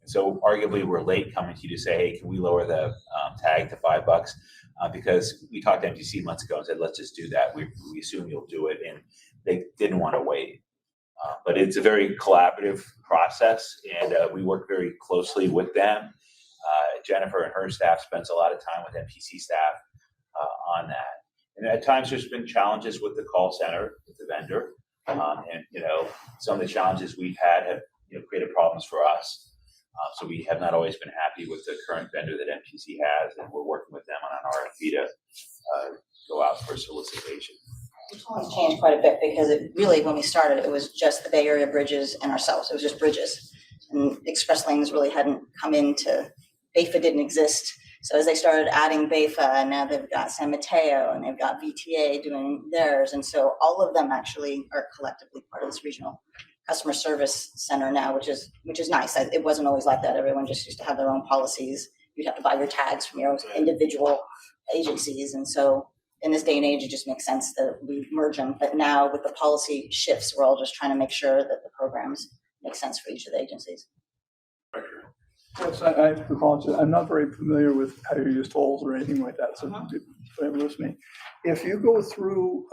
And so arguably we're late coming to you to say, hey, can we lower the tag to $5? Because we talked to MTC months ago and said, let's just do that. We assume you'll do it. And they didn't want to wait. But it's a very collaborative process, and we work very closely with them. Jennifer and her staff spends a lot of time with MTC staff on that. And at times there's been challenges with the call center, with the vendor. And, some of the challenges we've had have, created problems for us. So we have not always been happy with the current vendor that MTC has, and we're working with them on an RFP to go out for solicitation. It's changed quite a bit because when we started, it was just the Bay Area bridges and ourselves. It was just bridges. And express lanes really hadn't come into, BAFA didn't exist. So as they started adding BAFA, and now they've got San Mateo and they've got VTA doing theirs. And so all of them actually are collectively part of this regional customer service center now, which is nice. It wasn't always like that. Everyone just used to have their own policies. You'd have to buy your tags from your own individual agencies. And so in this day and age, it just makes sense that we merge them. But now with the policy shifts, we're all just trying to make sure that the programs make sense for each of the agencies. Yes, I have to apologize. I'm not very familiar with how you use tolls or anything like that, so bear with me. If you go through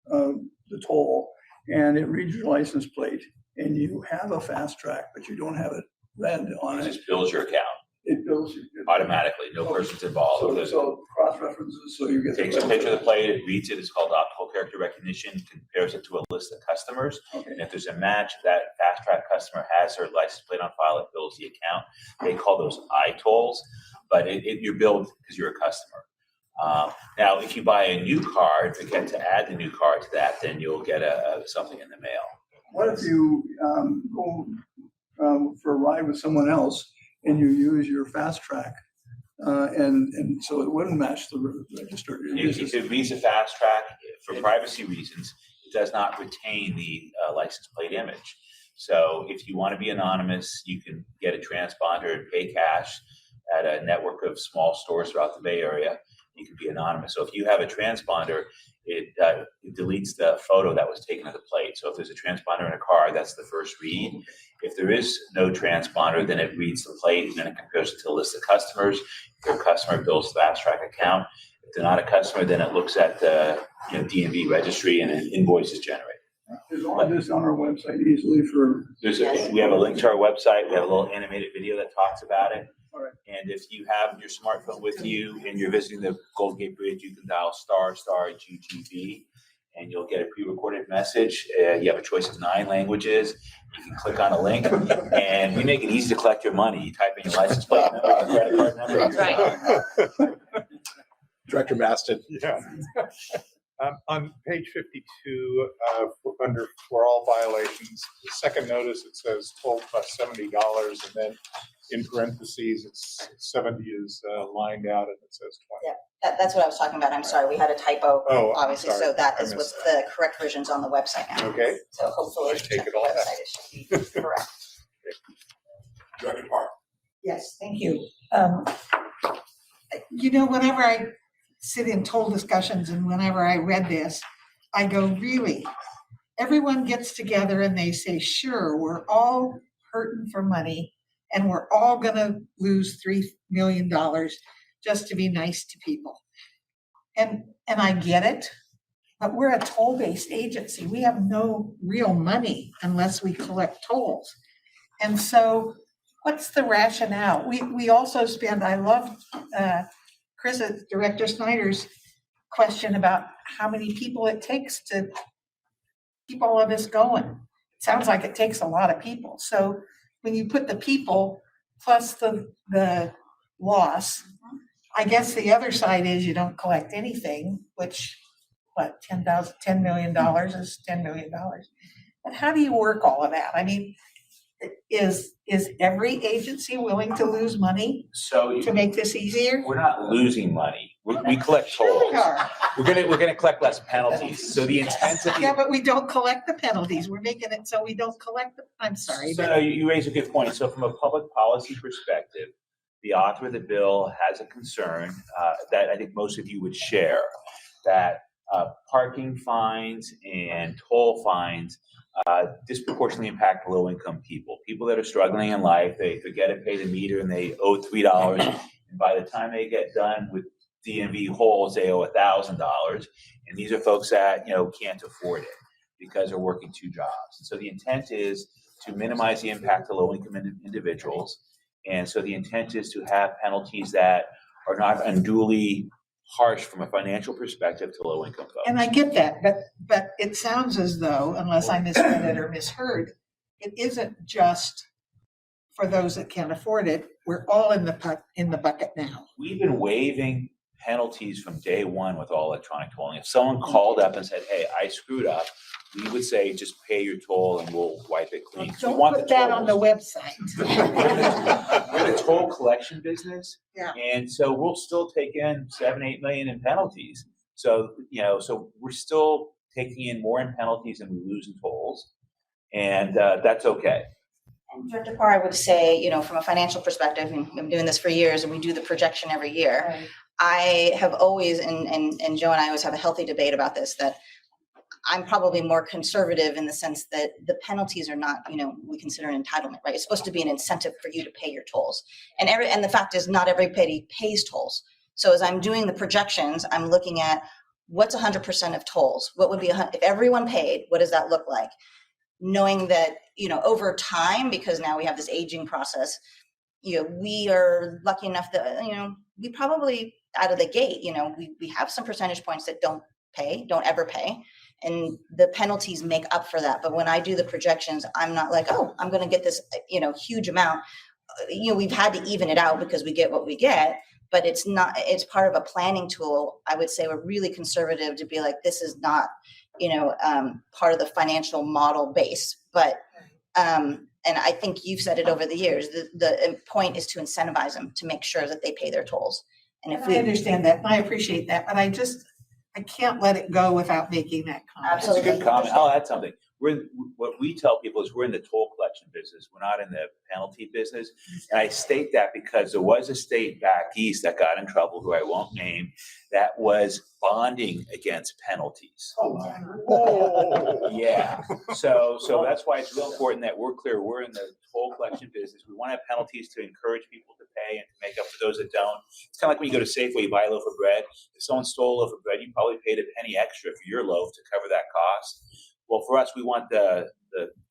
the toll and it reads your license plate and you have a fast track, but you don't have it read on it. It just builds your account. It builds you. Automatically, no person's involved. So cross-references, so you get. Takes a picture of the plate, it reads it, it's called optical character recognition, compares it to a list of customers. Okay. And if there's a match, that fast track customer has their license plate on file, it builds the account. They call those iTolls, but you're billed because you're a customer. Now, if you buy a new card, forget to add the new card to that, then you'll get something in the mail. What if you go for a ride with someone else and you use your fast track, and so it wouldn't match the register? If it reads a fast track, for privacy reasons, it does not retain the license plate image. So if you want to be anonymous, you can get a transponder and pay cash at a network of small stores throughout the Bay Area. You can be anonymous. So if you have a transponder, it deletes the photo that was taken of the plate. So if there's a transponder in a car, that's the first read. If there is no transponder, then it reads the plate and then it compares it to a list of customers. If your customer builds the fast track account, if they're not a customer, then it looks at the DMV registry and an invoice is generated. Is all of this on our website easily for? We have a link to our website. We have a little animated video that talks about it. All right. And if you have your smartphone with you and you're visiting the Golden Gate Bridge, you can dial **GGB and you'll get a pre-recorded message. You have a choice of 9 languages. You can click on a link and we make it easy to collect your money. You type in your license plate number, your credit card number. That's right. Director Maston. Yeah. On page 52, under for all violations, the second notice, it says toll plus $70, and then in parentheses, it's 70 is lined out and it says 20. Yeah, that's what I was talking about. I'm sorry, we had a typo, Oh, I'm obviously, sorry. so that I is what's missed the correct version's on the website now. Okay. So hopefully, I if you take check it the all back. website, it should be correct. Director Park. Yes, thank you. Whenever I sit in toll discussions and whenever I read this, I go, really? Everyone gets together and they say, sure, we're all hurting for money and we're all gonna lose $3 million just to be nice to people. And I get it, but we're a toll-based agency. We have no real money unless we collect tolls. And so what's the rationale? We also spend, I love Director Snyder's question about how many people it takes to keep all of this going. It sounds like it takes a lot of people. So when you put the people plus the loss, I guess the other side is you don't collect anything, which, $10 million is $10 million. But how do you work all of that? I mean, is every agency willing to lose money to make this easier? We're not losing money. We collect tolls. Sure we are. We're gonna collect less penalties. So the intent of Yeah, but we don't collect the penalties. We're making it so we don't collect I'm sorry, So but you raise a good point. So from a public policy perspective, the author of the bill has a concern that I think most of you would share, that parking fines and toll fines disproportionately impact low-income people that are struggling in life. They forget to pay the meter and they owe $3, and by the time they get done with DMV holes, they owe $1,000. And these are folks that can't afford it because they're working 2 jobs. And so the intent is to minimize the impact to low-income individuals. And so the intent is to have penalties that are not unduly harsh from a financial perspective to low-income folks. and I get that, but it sounds as though, unless I misread it or misheard, it isn't just for those that can't afford it. We're all in the bucket now. We've been waiving penalties from day one with all electronic tolling. If someone called up and said, hey, I screwed up, we would say, just pay your toll and we'll wipe it clean. Don't put that on the website. We're the toll collection business. Yeah. And so we'll still take in 7-8 million in penalties. So, so we're still taking in more in penalties than we lose in tolls. And that's okay. And Director Parr, I would say, from a financial perspective, and I've been doing this for years and we do the projection every year. Right. I have always, and Joe and I always have a healthy debate about this, that I'm probably more conservative in the sense that the penalties are not, we consider an entitlement, right? It's supposed to be an incentive for you to pay your tolls. And the fact is not everybody pays tolls. So as I'm doing the projections, I'm looking at what's 100% of tolls? What would be, if everyone paid, what does that look like? Knowing that, over time, because now we have this aging process, we are lucky enough that, we probably out of the gate, we have some percentage points that don't ever pay. And the penalties make up for that. But when I do the projections, I'm not like, oh, I'm going to get this, huge amount. We've had to even it out because we get what we get, but it's part of a planning tool. I would say we're really conservative to be like, this is not, part of the financial model base. But, and I think you've said it over the years, the point is to incentivize them to make sure that they pay their tolls. And if I understand that, and I appreciate that, but I can't let it go without making that comment. Absolutely. That's a good comment. I'll add something. what we tell people is we're in the toll collection business. We're not in the penalty business. And I state that because there was a state back east that got in trouble, who I won't name, that was bonding against penalties. Yeah. So that's why it's real important that we're clear. We're in the toll collection business. We want to have penalties to encourage people to pay and to make up for those that don't. It's kind of like when you go to Safeway, you buy a loaf of bread. If someone stole a loaf of bread, you probably paid a penny extra for your loaf to cover that cost. Well, for us, we want the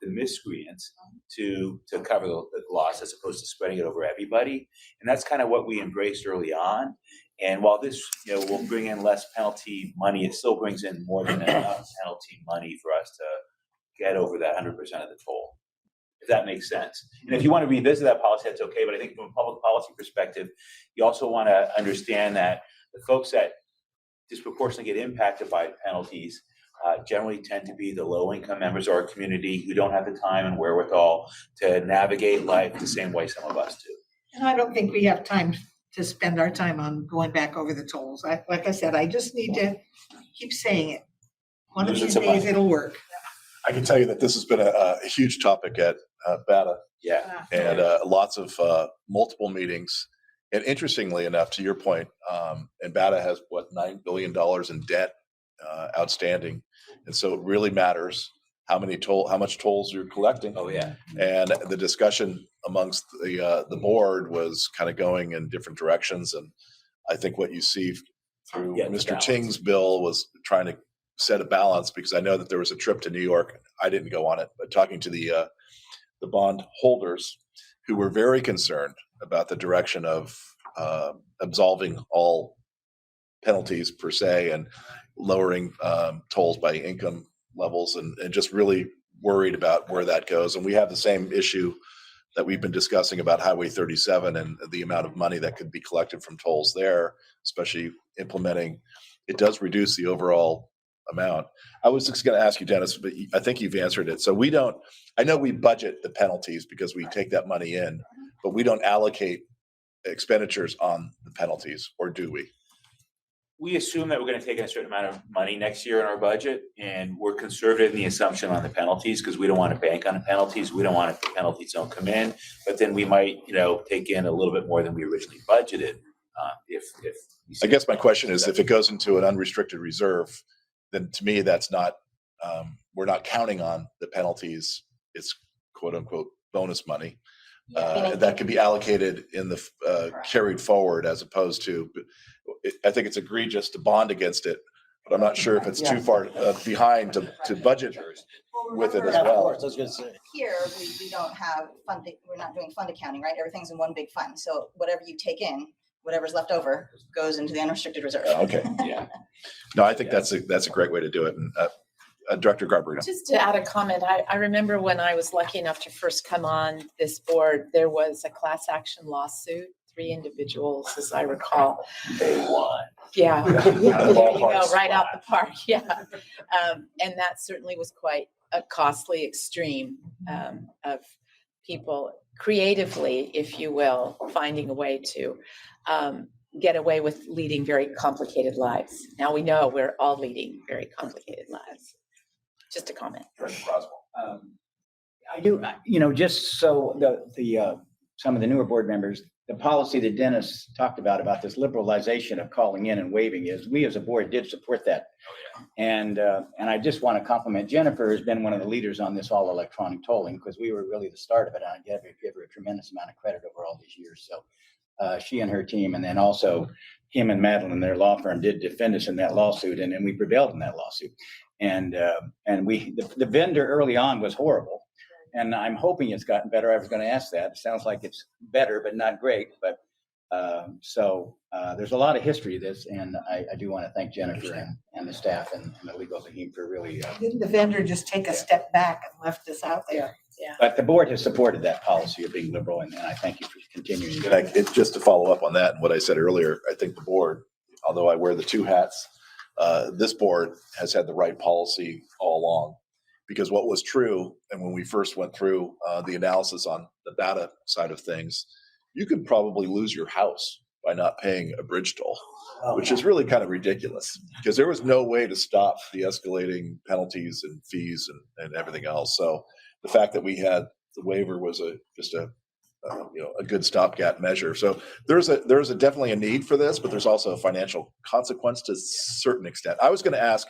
miscreants to cover the loss as opposed to spreading it over everybody. And that's kind of what we embraced early on. And while this, will bring in less penalty money, it still brings in more than enough penalty money for us to get over that 100% of the toll, if that makes sense. And if you want to revisit that policy, that's okay. But I think from a public policy perspective, you also want to understand that the folks that disproportionately get impacted by penalties generally tend to be the low-income members of our community who don't have the time and wherewithal to navigate life the same way some of us do. And I don't think we have time to spend our time on going back over the tolls. Like I said, I just need to keep saying it. One of these days it'll work. I can tell you that this has been a huge topic at BATA. Yeah. And lots of multiple meetings. And interestingly enough, to your point, and BATA has $9 billion in debt outstanding. And so it really matters how much tolls you're collecting. Oh, yeah. And the discussion amongst the board was kind of going in different directions. And I think what you see through Mr. Ting's bill was trying to set a balance, because I know that there was a trip to New York. I didn't go on it, but talking to the bond holders who were very concerned about the direction of absolving all penalties per se and lowering tolls by income levels, and just really worried about where that goes. And we have the same issue that we've been discussing about Highway 37 and the amount of money that could be collected from tolls there, especially implementing. It does reduce the overall amount. I was just going to ask you, Dennis, but I think you've answered it. So I know we budget the penalties because we take that money in, but we don't allocate expenditures on the penalties, or do we? We assume that we're going to take in a certain amount of money next year in our budget, and we're conservative in the assumption on the penalties because we don't want to bank on the penalties. We don't want the penalties don't come in, but then we might, take in a little bit more than we originally budgeted. If I guess my question is, if it goes into an unrestricted reserve, then to me, that's not, we're not counting on the penalties. It's quote unquote bonus money. That can be allocated in the carried forward, as opposed to, I think it's egregious to bond against it, but I'm not sure if it's too far behind to budget with it as well. I was gonna say. Here, we don't have we're not doing fund accounting, right? Everything's in one big fund. So whatever you take in, whatever's left over goes into the unrestricted reserve. Okay. Yeah. No, I think that's a great way to do it. And Director Garbarino. Just to add a comment, I remember when I was lucky enough to first come on this board, there was a class action lawsuit, 3 individuals, as I recall. They won. Yeah, there you go, right out the park, yeah. And that certainly was quite a costly extreme of people creatively, if you will, finding a way to get away with leading very complicated lives. Now we know we're all leading very complicated lives. Just a comment. I do, just so the some of the newer board members, the policy that Dennis talked about this liberalization of calling in and waiving is, we as a board did support that. Oh, yeah. And I just want to compliment Jennifer, who's been one of the leaders on this all electronic tolling, because we were really the start of it. And I give her a tremendous amount of credit over all these years. So she and her team, and then also him and Madeline and their law firm did defend us in that lawsuit, and we prevailed in that lawsuit. And the vendor early on was horrible. And I'm hoping it's gotten better. I was going to ask that. It sounds like it's better, but not great. But so there's a lot of history to this, and I do want to thank Jennifer and the staff and the legal team for really. Didn't the vendor just take a step back and left us out there? Yeah. But the board has supported that policy of being liberal, and I thank you for continuing. Just to follow up on that and what I said earlier, I think the board, although I wear the 2 hats, this board has had the right policy all along. Because what was true, and when we first went through the analysis on the data side of things, you could probably lose your house by not paying a bridge toll, which is really kind of ridiculous because there was no way to stop the escalating penalties and fees and everything else. So the fact that we had the waiver was just a good stopgap measure. So there's definitely a need for this, but there's also a financial consequence to a certain extent. I was going to ask,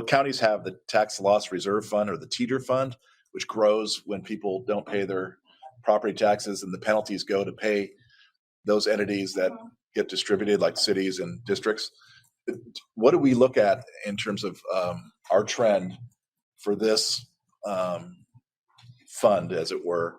counties have the tax loss reserve fund or the teeter fund, which grows when people don't pay their property taxes, and the penalties go to pay those entities that get distributed, like cities and districts. What do we look at in terms of our trend for this fund, as it were,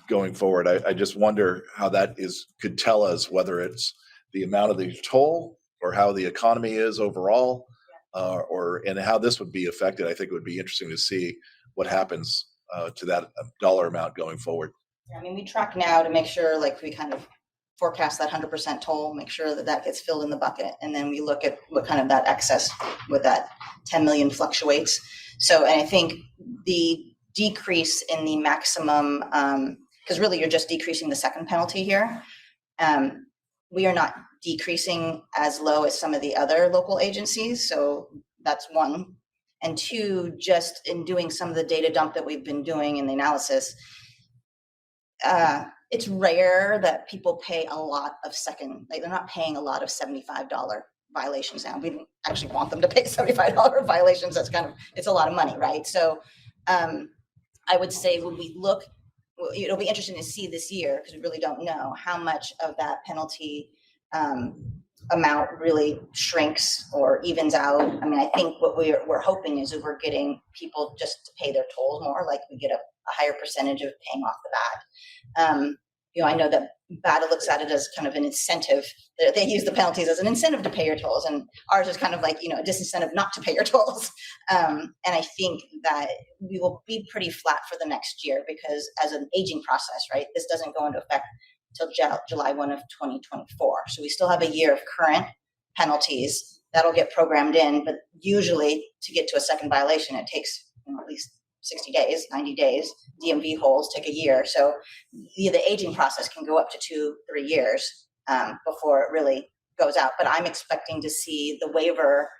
going forward? I just wonder how that could tell us whether it's the amount of the toll or how the economy is overall, and how this would be affected. I think it would be interesting to see what happens to that dollar amount going forward. I mean, we track now to make sure, like, we kind of forecast that 100% toll, make sure that gets filled in the bucket. And then we look at what kind of that excess with that 10 million fluctuates. So, and I think the decrease in the maximum, because really you're just decreasing the second penalty here. We are not decreasing as low as some of the other local agencies. So that's one. And two, just in doing some of the data dump that we've been doing in the analysis, it's rare that people pay a lot of they're not paying a lot of $75 violations now. We don't actually want them to pay $75 violations. It's a lot of money, right? So I would say when we look, it'll be interesting to see this year, because we really don't know how much of that penalty amount really shrinks or evens out. I mean, I think what we're hoping is that we're getting people just to pay their tolls more, like we get a higher percentage of paying off the bat. I know that BATA looks at it as kind of an incentive. They use the penalties as an incentive to pay your tolls, and ours is kind of like, a disincentive not to pay your tolls. And I think that we will be pretty flat for the next year, because as an aging process, right, this doesn't go into effect till July 1 of 2024. So we still have a year of current penalties that'll get programmed in, but usually to get to a second violation, it takes at least 60 days, 90 days. DMV holds take a year. So the aging process can go up to 2-3 years before it really goes out. But I'm expecting to see the waiver,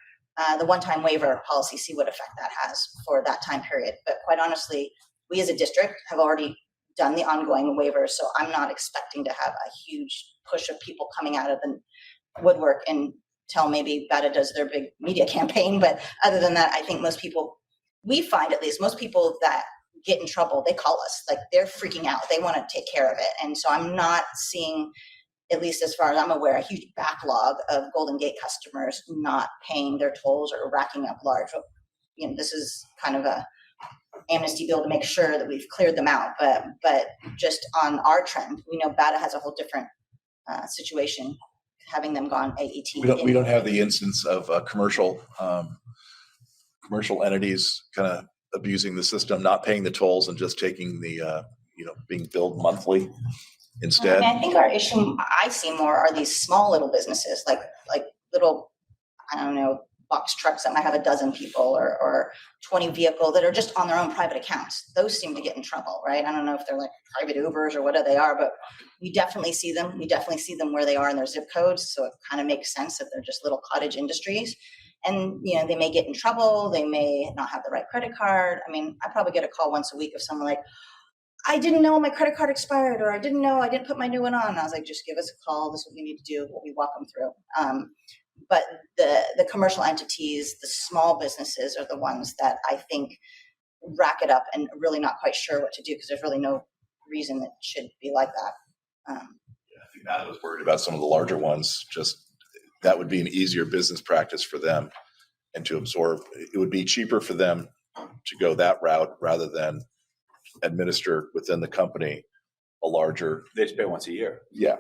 the one-time waiver policy, see what effect that has for that time period. But quite honestly, we as a district have already done the ongoing waivers. So I'm not expecting to have a huge push of people coming out of the woodwork until maybe BATA does their big media campaign. But other than that, I think we find at least most people that get in trouble, they call us, like they're freaking out. They want to take care of it. And so I'm not seeing, at least as far as I'm aware, a huge backlog of Golden Gate customers not paying their tolls or racking up large. This is kind of a amnesty bill to make sure that we've cleared them out. But just on our trend, we know BATA has a whole different situation, having them gone AET. We don't have the instance of commercial entities kind of abusing the system, not paying the tolls and just taking the, being billed monthly instead. And I think our issue I see more are these small little businesses, like little, I don't know, box trucks that might have a dozen people or 20 vehicles that are just on their own private accounts. Those seem to get in trouble, right? I don't know if they're like private Ubers or whatever they are, but we definitely see them. We definitely see them where they are in their zip codes. So it kind of makes sense that they're just little cottage industries. And, they may get in trouble. They may not have the right credit card. I mean, I probably get a call once a week of someone like, I didn't know my credit card expired, or I didn't know I didn't put my new one on. And I was like, just give us a call. This is what we need to do. What we walk them through. But the commercial entities, the small businesses are the ones that I think rack it up and really not quite sure what to do, because there's really no reason it should be like that. I think Matt was worried about some of the larger ones. Just that would be an easier business practice for them and to absorb. It would be cheaper for them to go that route rather than administer within the company a larger. They just pay once a year. Yeah.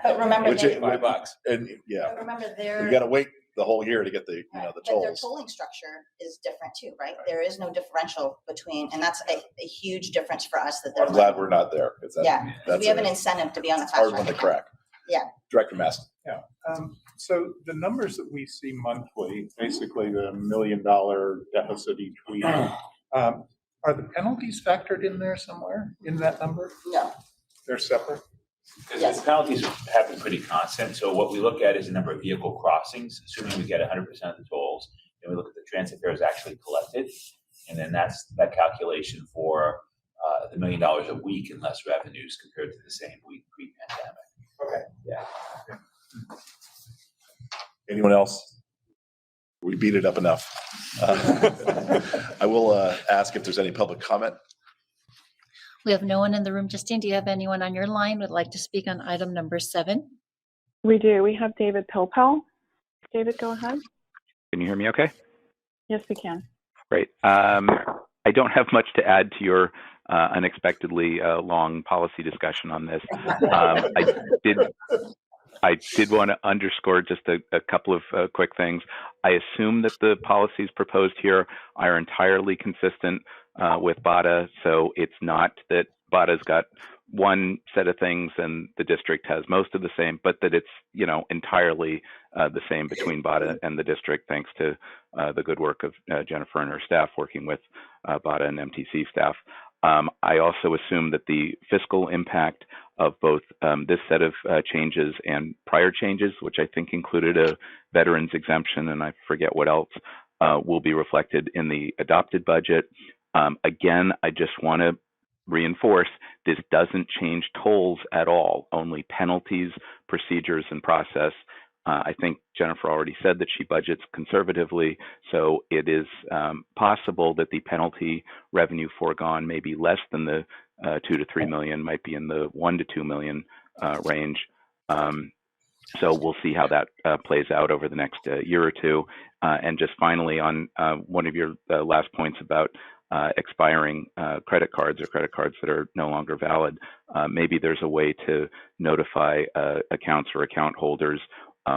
But remember, $5. And but remember you got to wait the whole year to get the the but their tolls. tolling structure is different too, right? There is no differential between, and that's a huge difference for us. That I'm glad we're not there. That's we have an incentive to be on the fast hard track one to account. crack. Yeah. Director Maston. Yeah. So the numbers that we see monthly, basically the $1 million deficit each week, are the penalties factored in there somewhere in that number? No. They're separate? Because the penalties have been pretty constant, so what we look at is the number of vehicle crossings, assuming we get 100% of the tolls. Then we look at the transit fares actually collected, and then that's that calculation for the $1 million a week in less revenues compared to the same week pre-pandemic. Okay. Yeah. Anyone else? We beat it up enough. I will ask if there's any public comment. We have no one in the room. Justine, do you have anyone on your line who would like to speak on item number 7? We do. We have David Pilpel. David, go ahead. Can you hear me okay? Yes, we can. Great. I don't have much to add to your unexpectedly long policy discussion on this. I did want to underscore just a couple of quick things. I assume that the policies proposed here are entirely consistent with BADA, so it's not that BADA's got one set of things and the district has most of the same, but that it's, you know, entirely the same between BADA and the district, thanks to the good work of Jennifer and her staff working with BADA and MTC staff. I also assume that the fiscal impact of both this set of changes and prior changes, which I think included a veterans exemption and I forget what else, will be reflected in the adopted budget. Again, I just want to reinforce this doesn't change tolls at all, only penalties, procedures, and process. I think Jennifer already said that she budgets conservatively, so it is possible that the penalty revenue foregone may be less than the 2 to 3 million, might be in the 1 to 2 million range. So we'll see how that plays out over the next year or two. And just finally, on one of your last points about expiring credit cards or credit cards that are no longer valid, maybe there's a way to notify accounts or account holders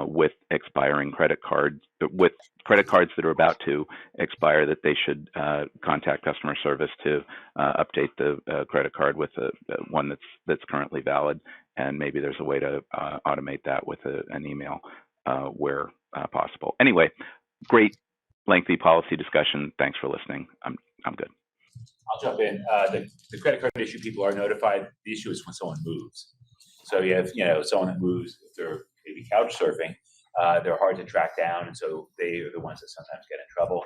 with expiring credit cards, with credit cards that are about to expire, that they should contact customer service to update the credit card with one that's currently valid. And maybe there's a way to automate that with an email where possible. Anyway, great lengthy policy discussion. Thanks for listening. I'm good. I'll jump in. The credit card issue, people are notified. The issue is when someone moves. So you have, someone that moves, if they're maybe couch surfing, they're hard to track down, and so they are the ones that sometimes get in trouble.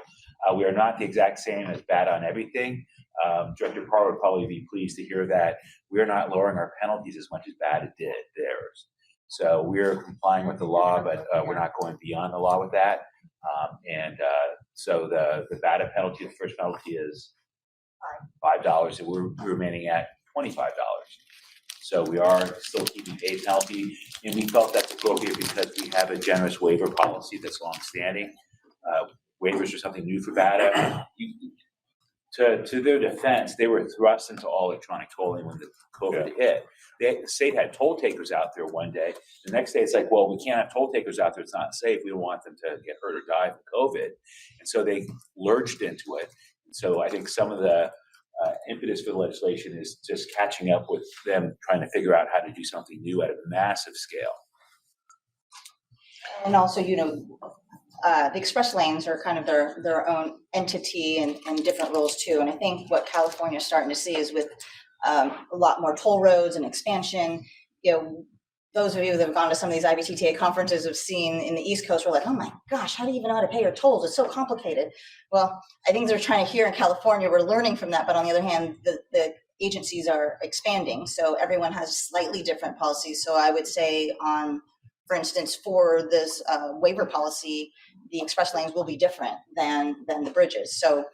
We are not the exact same as bad on everything. Director Carr would probably be pleased to hear that we are not lowering our penalties as much as bad did theirs. So we're complying with the law, but we're not going beyond the law with that. So the BADA penalty, the first penalty is $5, and we're remaining at $25. So we are still keeping a penalty, and we felt that's appropriate because we have a generous waiver policy that's longstanding. Waivers are something new for BADA. To their defense, they were thrust into all electronic tolling when the COVID hit. The state had toll takers out there one day. The next day, it's like, well, we can't have toll takers out there. It's not safe. We don't want them to get hurt or die from COVID. And so they lurched into it. And so I think some of the impetus for the legislation is just catching up with them trying to figure out how to do something new at a massive scale. And also, the express lanes are kind of their own entity and different rules too. And I think what California is starting to see is with a lot more toll roads and expansion, those of you that have gone to some of these IBTTA conferences have seen in the East Coast, we're like, oh my gosh, how do you even know how to pay your tolls? It's so complicated. Well, I think they're trying to here in California, we're learning from that. But on the other hand, the agencies are expanding. So everyone has slightly different policies. So I would say for instance, for this waiver policy, the express lanes will be different than the bridges. So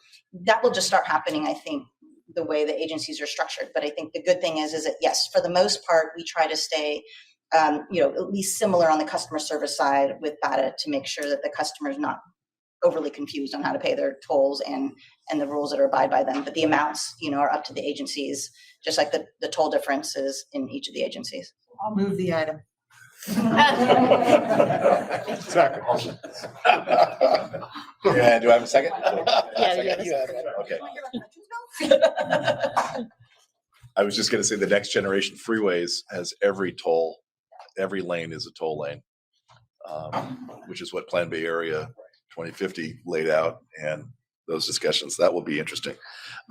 that will just start happening, I think, the way the agencies are structured. But I think the good thing is that, yes, for the most part, we try to stay, at least similar on the customer service side with BADA to make sure that the customer is not overly confused on how to pay their tolls and the rules that are abide by them. But the amounts, are up to the agencies, just like the toll differences in each of the agencies. I'll move the item. Second. Yeah, do I have a second? Yeah, You have it. Okay. I was just going to say the next generation freeways has every lane is a toll lane, which is what Plan Bay Area 2050 laid out, and those discussions, that will be interesting.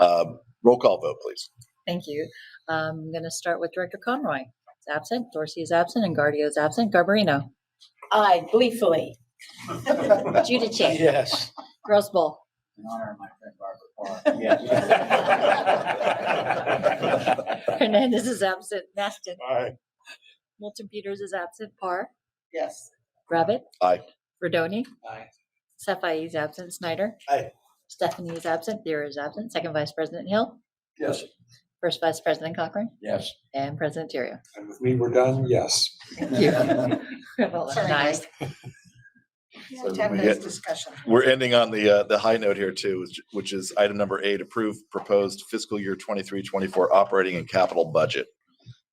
Roll call vote, please. Thank you. I'm going to start with Director Conroy. is absent, Dorsey is absent, and Guardiola is absent. Garbarino. Aye, gleefully. Judice. Yes. Roseball. In honor of my friend Barbara Parr. Hernandez is absent. Maston. Aye. Milton Peters is absent. Parr. Yes. Rabbit. Aye. Verdoni. Aye. Sefai is absent. Snyder. Aye. Stephanie is absent. Theor is absent. Second Vice President Hill. Yes. First Vice President Cochran. Yes. And President Terrio. And with me, we're done, yes. Thank you. Well, Sorry, nice. So Ten we minutes get- discussion. We're ending on the high note here too, which is item number 8, approve proposed fiscal year 23-24 operating and capital budget.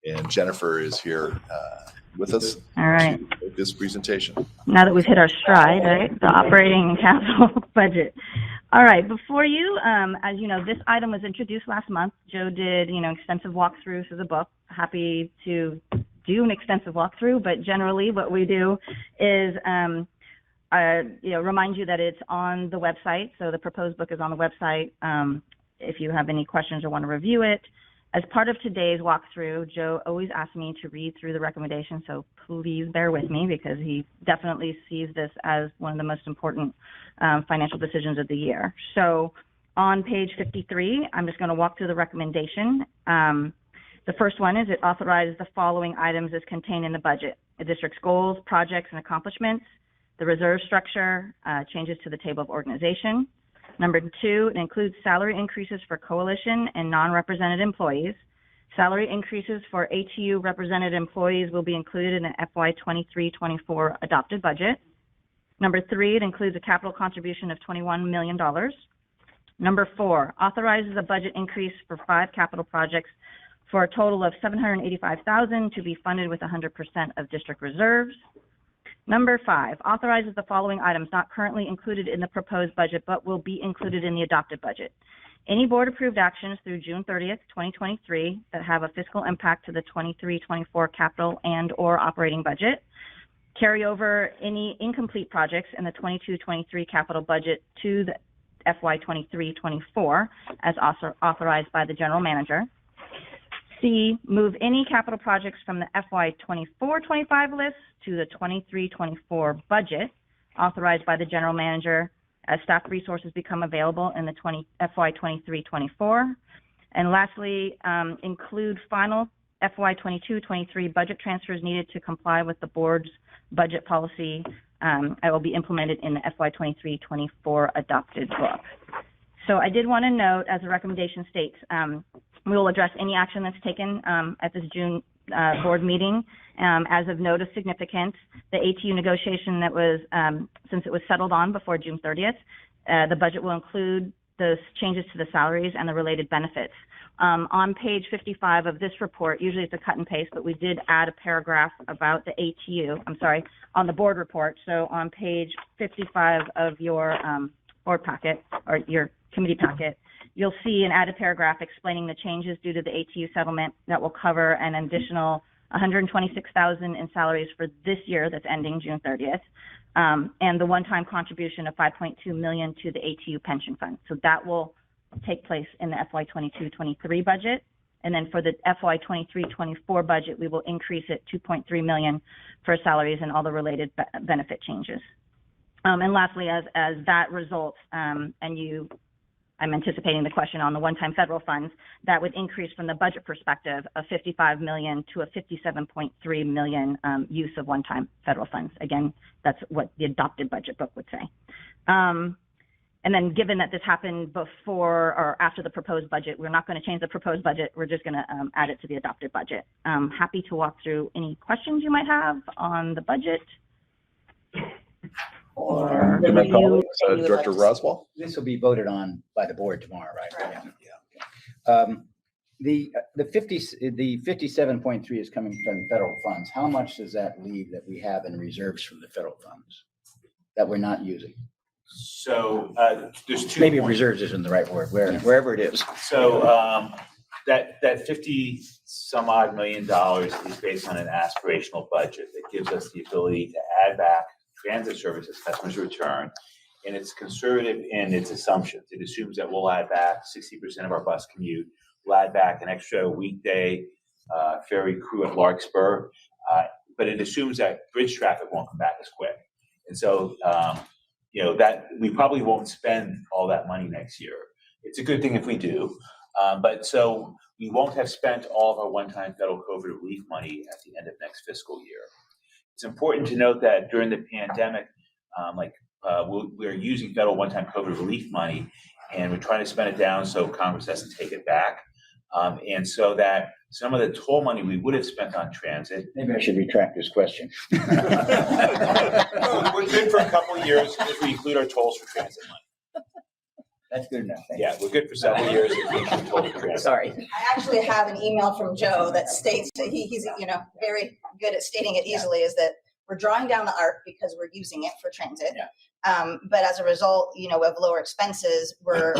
And Jennifer is here with us All right. to make this presentation. Now that we've hit our stride, right, the operating and capital budget. All right, before you, as you know, this item was introduced last month. Joe did, extensive walkthroughs of the book. Happy to do an extensive walkthrough, but generally what we do is, remind you that it's on the website. So the proposed book is on the website. If you have any questions or want to review it. As part of today's walkthrough, Joe always asks me to read through the recommendations, so please bear with me because he definitely sees this as one of the most important financial decisions of the year. So on page 53, I'm just going to walk through the recommendation. The first one is it authorizes the following items as contained in the budget: the district's goals, projects, and accomplishments, the reserve structure, changes to the table of organization. Number 2, it includes salary increases for coalition and non-represented employees. Salary increases for ATU represented employees will be included in the FY 23-24 adopted budget. Number 3, it includes a capital contribution of $21 million. Number 4, authorizes a budget increase for 5 capital projects for a total of $785,000 to be funded with 100% of district reserves. Number 5, authorizes the following items not currently included in the proposed budget but will be included in the adopted budget. Any board-approved actions through June 30th, 2023 that have a fiscal impact to the 23-24 capital and/or operating budget. Carry over any incomplete projects in the 22-23 capital budget to the FY 23-24 as authorized by the general manager. C, move any capital projects from the FY 24-25 list to the 23-24 budget authorized by the general manager as staff resources become available in the FY 23-24. And lastly, include final FY 22-23 budget transfers needed to comply with the board's budget policy that will be implemented in the FY 23-24 adopted book. So I did want to note, as the recommendation states, we will address any action that's taken at this June board meeting as of note of significance. The ATU negotiation that was, since it was settled on before June 30th, the budget will include those changes to the salaries and the related benefits. On page 55 of this report, usually it's a cut and paste, but we did add a paragraph about the ATU, on the board report. So on page 55 of your board packet or your committee packet, you'll see an added paragraph explaining the changes due to the ATU settlement that will cover an additional $126,000 in salaries for this year that's ending June 30th, and the one-time contribution of $5.2 million to the ATU pension fund. So that will take place in the FY 22-23 budget. And then for the FY 23-24 budget, we will increase it $2.3 million for salaries and all the related benefit changes. And lastly, as that results, I'm anticipating the question on the one-time federal funds, that would increase from the budget perspective of $55 million to a $57.3 million use of one-time federal funds. Again, that's what the adopted budget book would say. And then given that this happened before or after the proposed budget, we're not going to change the proposed budget. We're just going to add it to the adopted budget. Happy to walk through any questions you might have on the budget. Or Director Roswell? This will be voted on by the board tomorrow, right? Yeah. The 57.3 is coming from federal funds. How much does that leave that we have in reserves from the federal funds that we're not using? So there's 2 Maybe points. reserves isn't the right word, wherever it is. So that 50 some odd $1 million is based on an aspirational budget that gives us the ability to add back transit services customers return, and it's conservative in its assumptions. It assumes that we'll add back 60% of our bus commute. We'll add back an extra weekday ferry crew at Larkspur, but it assumes that bridge traffic won't come back as quick. And so, that we probably won't spend all that money next year. It's a good thing if we do. But so we won't have spent all of our one-time federal COVID relief money at the end of next fiscal year. It's important to note that during the pandemic, we're using federal one-time COVID relief money, and we're trying to spend it down so Congress doesn't take it back. And so that some of the toll money we would have spent on transit. Maybe I should retract this question. We're good for a couple of years if we include our tolls for transit money. That's good enough. Yeah, we're good for several years if we include tolls for transit. Sorry. I actually have an email from Joe that states that he's very good at stating it easily, is that we're drawing down the ARP because we're using it for transit. Yeah. But as a result, of lower expenses, we're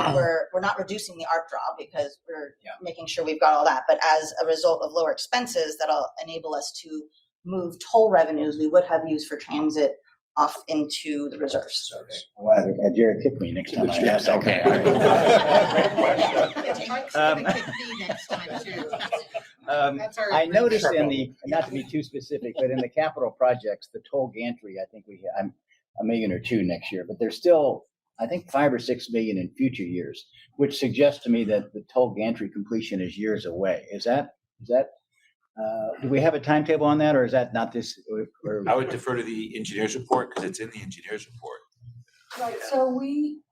not reducing the ARP draw because we're making sure we've got all that. But as a result of lower expenses, that'll enable us to move toll revenues we would have used for transit off into the reserves. Well, Jared kicked me next time I asked. Okay. I noticed not to be too specific, but in the capital projects, the toll gantry, I think I'm $1 million or $2 million next year, but there's still, I think, $5 or $6 million in future years, which suggests to me that the toll gantry completion is years away. Is that? Do we have a timetable on that, or is that not this? I would defer to the engineer's report because it's in the engineer's report. Right. So we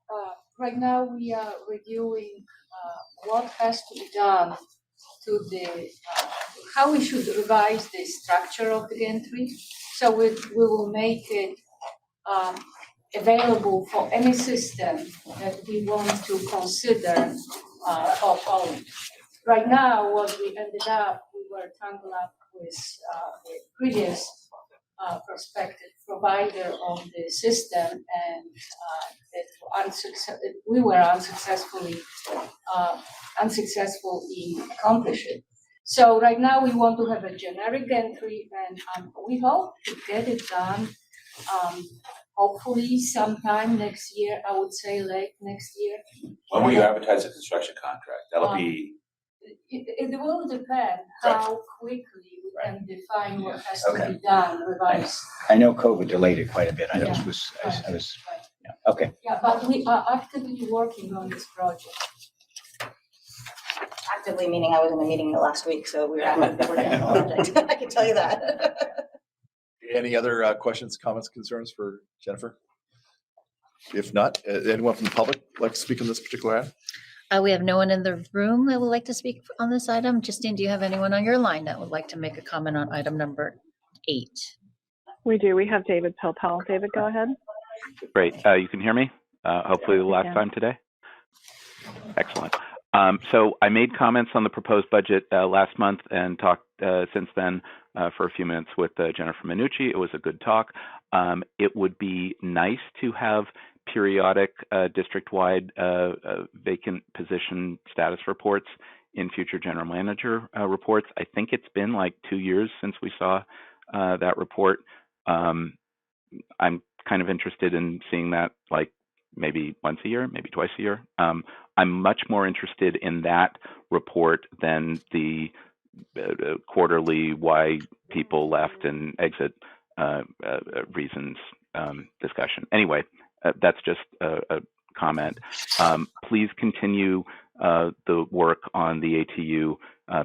right now we are reviewing what has to be done to the how we should revise the structure of the gantry. So we will make it available for any system that we want to consider for tolling. Right now, what we ended up, we were tangled up with the previous prospective provider of the system, and we were unsuccessful in accomplishing. So right now we want to have a generic gantry, and we hope to get it done hopefully sometime next year. I would say late next year. When will you advertise a construction contract? That'll be. It will depend how quickly we can define what has to be done, revised. I know COVID delayed it quite a bit. I was. Okay. Yeah, but we are actively working on this project. Actively meaning I was in a meeting last week, so we're actively working on the project. I can tell you that. Any other questions, comments, concerns for Jennifer? If not, anyone from the public like to speak on this particular item? We have no one in the room that would like to speak on this item. Justine, do you have anyone on your line that would like to make a comment on item number 8? We do. We have David Pilpel. David, go ahead. Great. You can hear me? Hopefully the last time today. Excellent. So I made comments on the proposed budget last month and talked since then for a few minutes with Jennifer Minucci. It was a good talk. It would be nice to have periodic district-wide vacant position status reports in future general manager reports. I think it's been like 2 years since we saw that report. I'm kind of interested in seeing that like maybe once a year, maybe twice a year. I'm much more interested in that report than the quarterly why people left and exit reasons discussion. Anyway, that's just a comment. Please continue the work on the ATU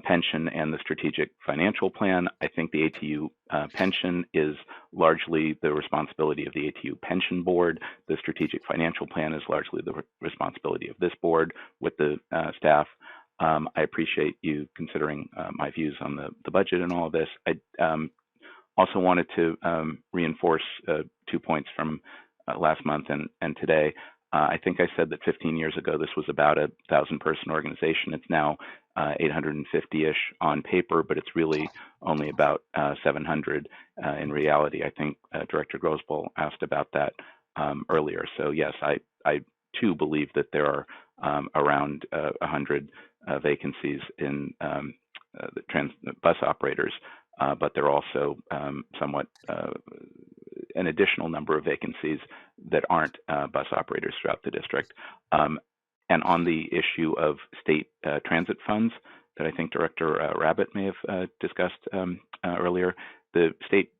pension and the strategic financial plan. I think the ATU pension is largely the responsibility of the ATU pension board. The strategic financial plan is largely the responsibility of this board with the staff. I appreciate you considering my views on the budget and all of this. I also wanted to reinforce 2 points from last month and today. I think I said that 15 years ago, this was about a 1,000-person organization. It's now 850-ish on paper, but it's really only about 700 in reality. I think Director Grosboll asked about that earlier. So yes, I too believe that there are around 100 vacancies in the bus operators, but there are also somewhat an additional number of vacancies that aren't bus operators throughout the district. And on the issue of state transit funds, that I think Director Rabbit may have discussed earlier. The state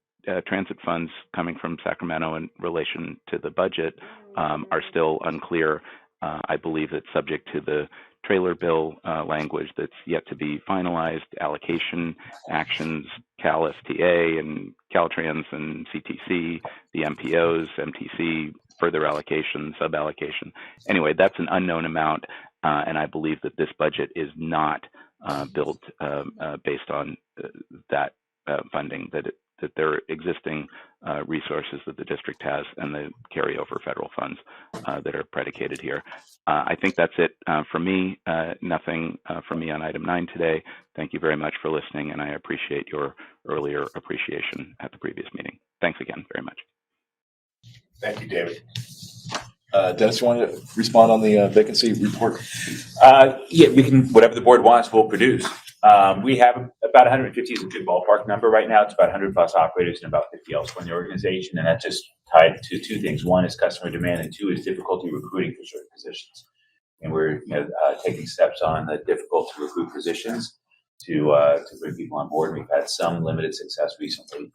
transit funds coming from Sacramento in relation to the budget are still unclear. I believe it's subject to the trailer bill language that's yet to be finalized, allocation actions, Cal STA and Caltrans and CTC, the MPOs, MTC, further allocation, sub-allocation. Anyway, that's an unknown amount, and I believe that this budget is not built based on that funding, that there are existing resources that the district has and the carryover federal funds that are predicated here. I think that's it from me. Nothing from me on item 9 today. Thank you very much for listening, and I appreciate your earlier appreciation at the previous meeting. Thanks again very much. Thank you, David. Dennis, you want to respond on the vacancy report? Yeah, we can, whatever the board wants, we'll produce. We have about 150 is a good ballpark number right now. It's about 100 plus operators and about 50 elsewhere in the organization. And that's just tied to two things. One is customer demand, and two is difficulty recruiting for certain positions. And we're taking steps on the difficult to recruit positions to bring people on board. We've had some limited success recently,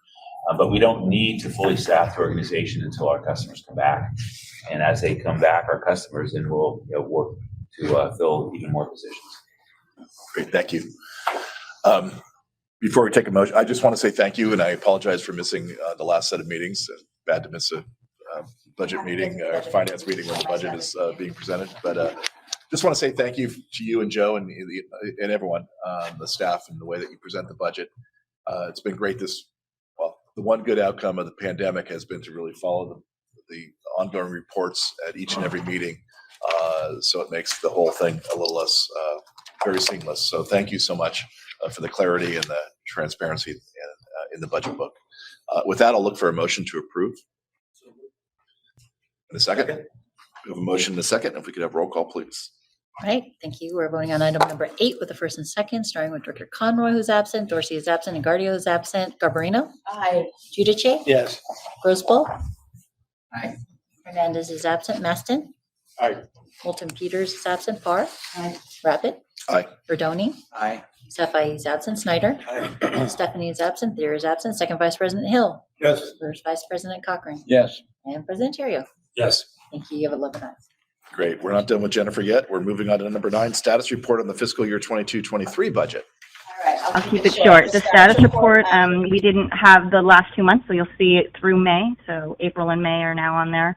but we don't need to fully staff the organization until our customers come back. And as they come back, our customers, then we'll work to fill even more positions. Great, thank you. Before we take a motion, I just want to say thank you, and I apologize for missing the last set of meetings. Bad to miss a budget meeting, finance meeting when the budget is being presented. But just want to say thank you to you and Joe and everyone, the staff, and the way that you present the budget. It's been great. The one good outcome of the pandemic has been to really follow the ongoing reports at each and every meeting. So it makes the whole thing a little less very seamless. So thank you so much for the clarity and the transparency in the budget book. With that, I'll look for a motion to approve. In a second. We have a motion in a second. If we could have roll call, please. All right, thank you. We're voting on item number 8 with the first and second, starting with Director Conroy, who's absent, Dorsey is absent, and Guardio is absent. Garbarino? Aye. Giudice? Yes. Grosboll? Aye. Hernandez is absent. Maston? Aye. Moulton Peters is absent. Farr? Aye. Rapid? Aye. Verdoni? Aye. Sefai is absent. Snyder? Aye. Stephanie is absent. Thayer is absent. Second Vice President Hill? Yes. First Vice President Cochran? Yes. And President Terrio? Yes. Thank you. You have 11 ayes. Great. We're not done with Jennifer yet. We're moving on to number 9, status report on the fiscal year 22-23 budget. All right. I'll keep it short. The status report, we didn't have the last 2 months, so you'll see it through May. So April and May are now on there.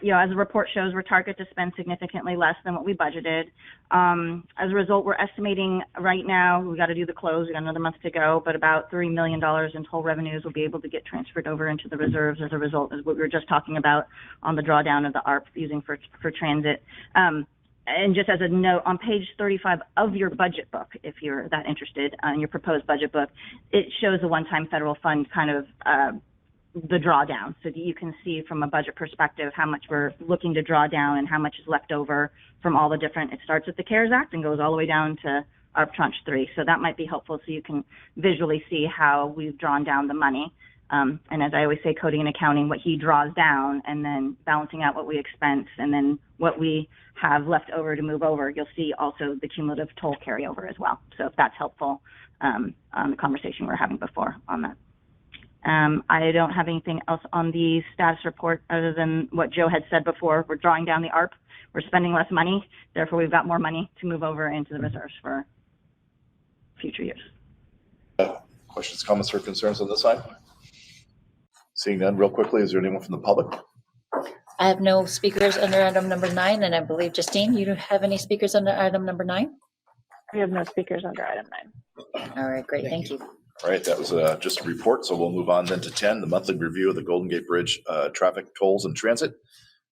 As the report shows, we're targeted to spend significantly less than what we budgeted. As a result, we're estimating right now, we got to do the close, we got another month to go, but about $3 million in total revenues will be able to get transferred over into the reserves as a result, as what we were just talking about on the drawdown of the ARP using for transit. And just as a note, on page 35 of your budget book, if you're that interested, in your proposed budget book, it shows a one-time federal fund kind of the drawdown, so that you can see from a budget perspective how much we're looking to draw down and how much is left over from all the different, it starts with the CARES Act and goes all the way down to ARP Tranche 3. So that might be helpful so you can visually see how we've drawn down the money. And as I always say, coding and accounting, what he draws down and then balancing out what we expense and then what we have left over to move over, you'll see also the cumulative toll carryover as well. So if that's helpful on the conversation we were having before on that. I don't have anything else on the status report other than what Joe had said before. We're drawing down the ARP. We're spending less money. Therefore, we've got more money to move over into the reserves for future years. Questions, comments, or concerns on this side? Seeing none, real quickly, is there anyone from the public? I have no speakers under item number 9, and I believe, Justine, you don't have any speakers under item number 9? We have no speakers under item 9. All right, great, thank you. All right, that was just a report, so we'll move on then to 10, the monthly review of the Golden Gate Bridge traffic tolls and transit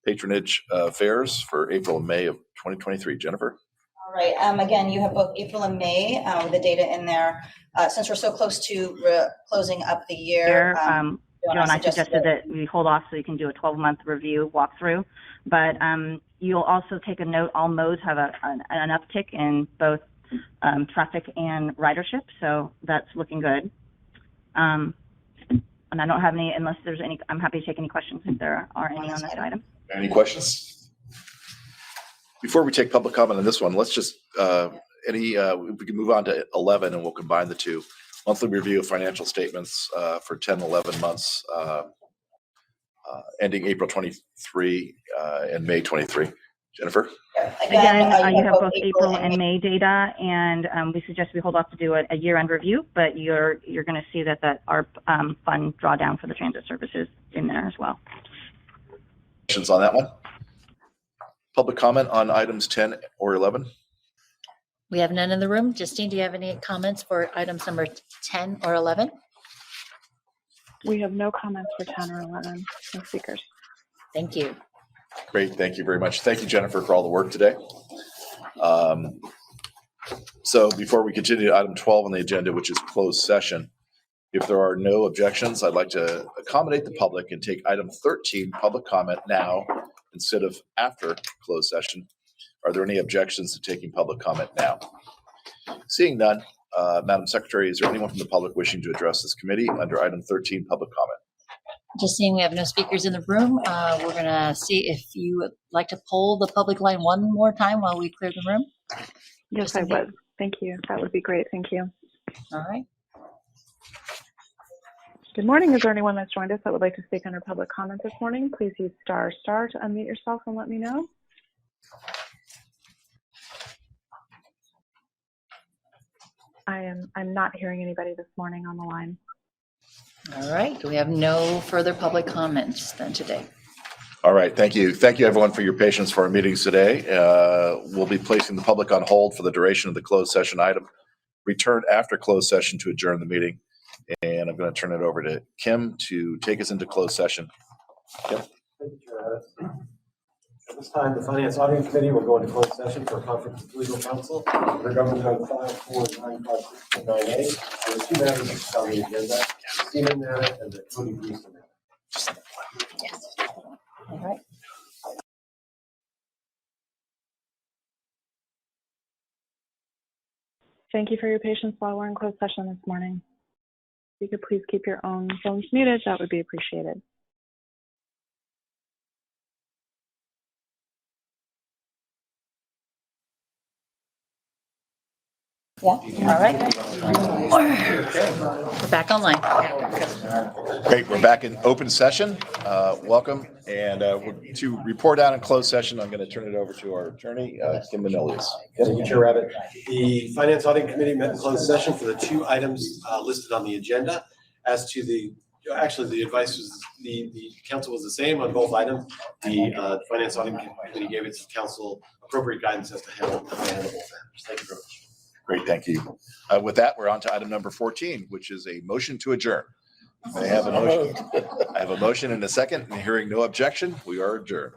patronage fares for April and May of 2023. Jennifer? All right. Again, you have both April and May with the data in there. Since we're so close to closing up the year, Joe and I suggested that we hold off so you can do a 12-month review walkthrough. But you'll also take a note, all modes have an uptick in both traffic and ridership, so that's looking good. And I don't have any, unless there's any, I'm happy to take any questions if there are any on this item. Any questions? Before we take public comment on this one, let's just we can move on to 11 and we'll combine the two. Monthly review of financial statements for 10, 11 months ending April 23 and May 23. Jennifer? Again, you have both April and May data, and we suggest we hold off to do a year-end review, but you're going to see that ARP fund drawdown for the transit services in there as well. Questions on that one? Public comment on items 10 or 11? We have none in the room. Justine, do you have any comments for items number 10 or 11? We have no comments for 10 or 11, no speakers. Thank you. Great, thank you very much. Thank you, Jennifer, for all the work today. So before we continue to item 12 on the agenda, which is closed session, if there are no objections, I'd like to accommodate the public and take item 13, public comment now instead of after closed session. Are there any objections to taking public comment now? Seeing none, Madam Secretary, is there anyone from the public wishing to address this committee under item 13, public comment? Just seeing we have no speakers in the room, we're going to see if you would like to poll the public line one more time while we clear the room. Yes, I would. Thank you. That would be great. Thank you. All right. Good morning. Is there anyone that's joined us that would like to speak under public comment this morning? Please use ** to unmute yourself and let me know. I'm not hearing anybody this morning on the line. All right. We have no further public comments then today. All right, thank you. Thank you, everyone, for your patience for our meetings today. We'll be placing the public on hold for the duration of the closed session item. Return after closed session to adjourn the meeting. And I'm going to turn it over to Kim to take us into closed session. Kim? Thank you, Chair. At this time, the Finance Auditing Committee will go into closed session for a conference with legal counsel under Government Code 54956-9A. There are two matters on the agenda, the Seaman matter and the Cody Brewster matter. Yes. All right. Thank you for your patience while we're in closed session this morning. If you could please keep your own phones muted, that would be appreciated. Yeah. All right. We're back online. Great, we're back in open session. Welcome. And to report out in closed session, I'm going to turn it over to our attorney, Kim Manilius. Thank you, Chair Rabbit. The Finance Auditing Committee met in closed session for the two items listed on the agenda. As to the advice was, the council was the same on both items. The Finance Auditing Committee gave its council appropriate guidance as to handle both matters. Thank you very much. Great, thank you. With that, we're on to item number 14, which is a motion to adjourn. May I have a motion? I have a motion and a second, and hearing no objection, we are adjourned.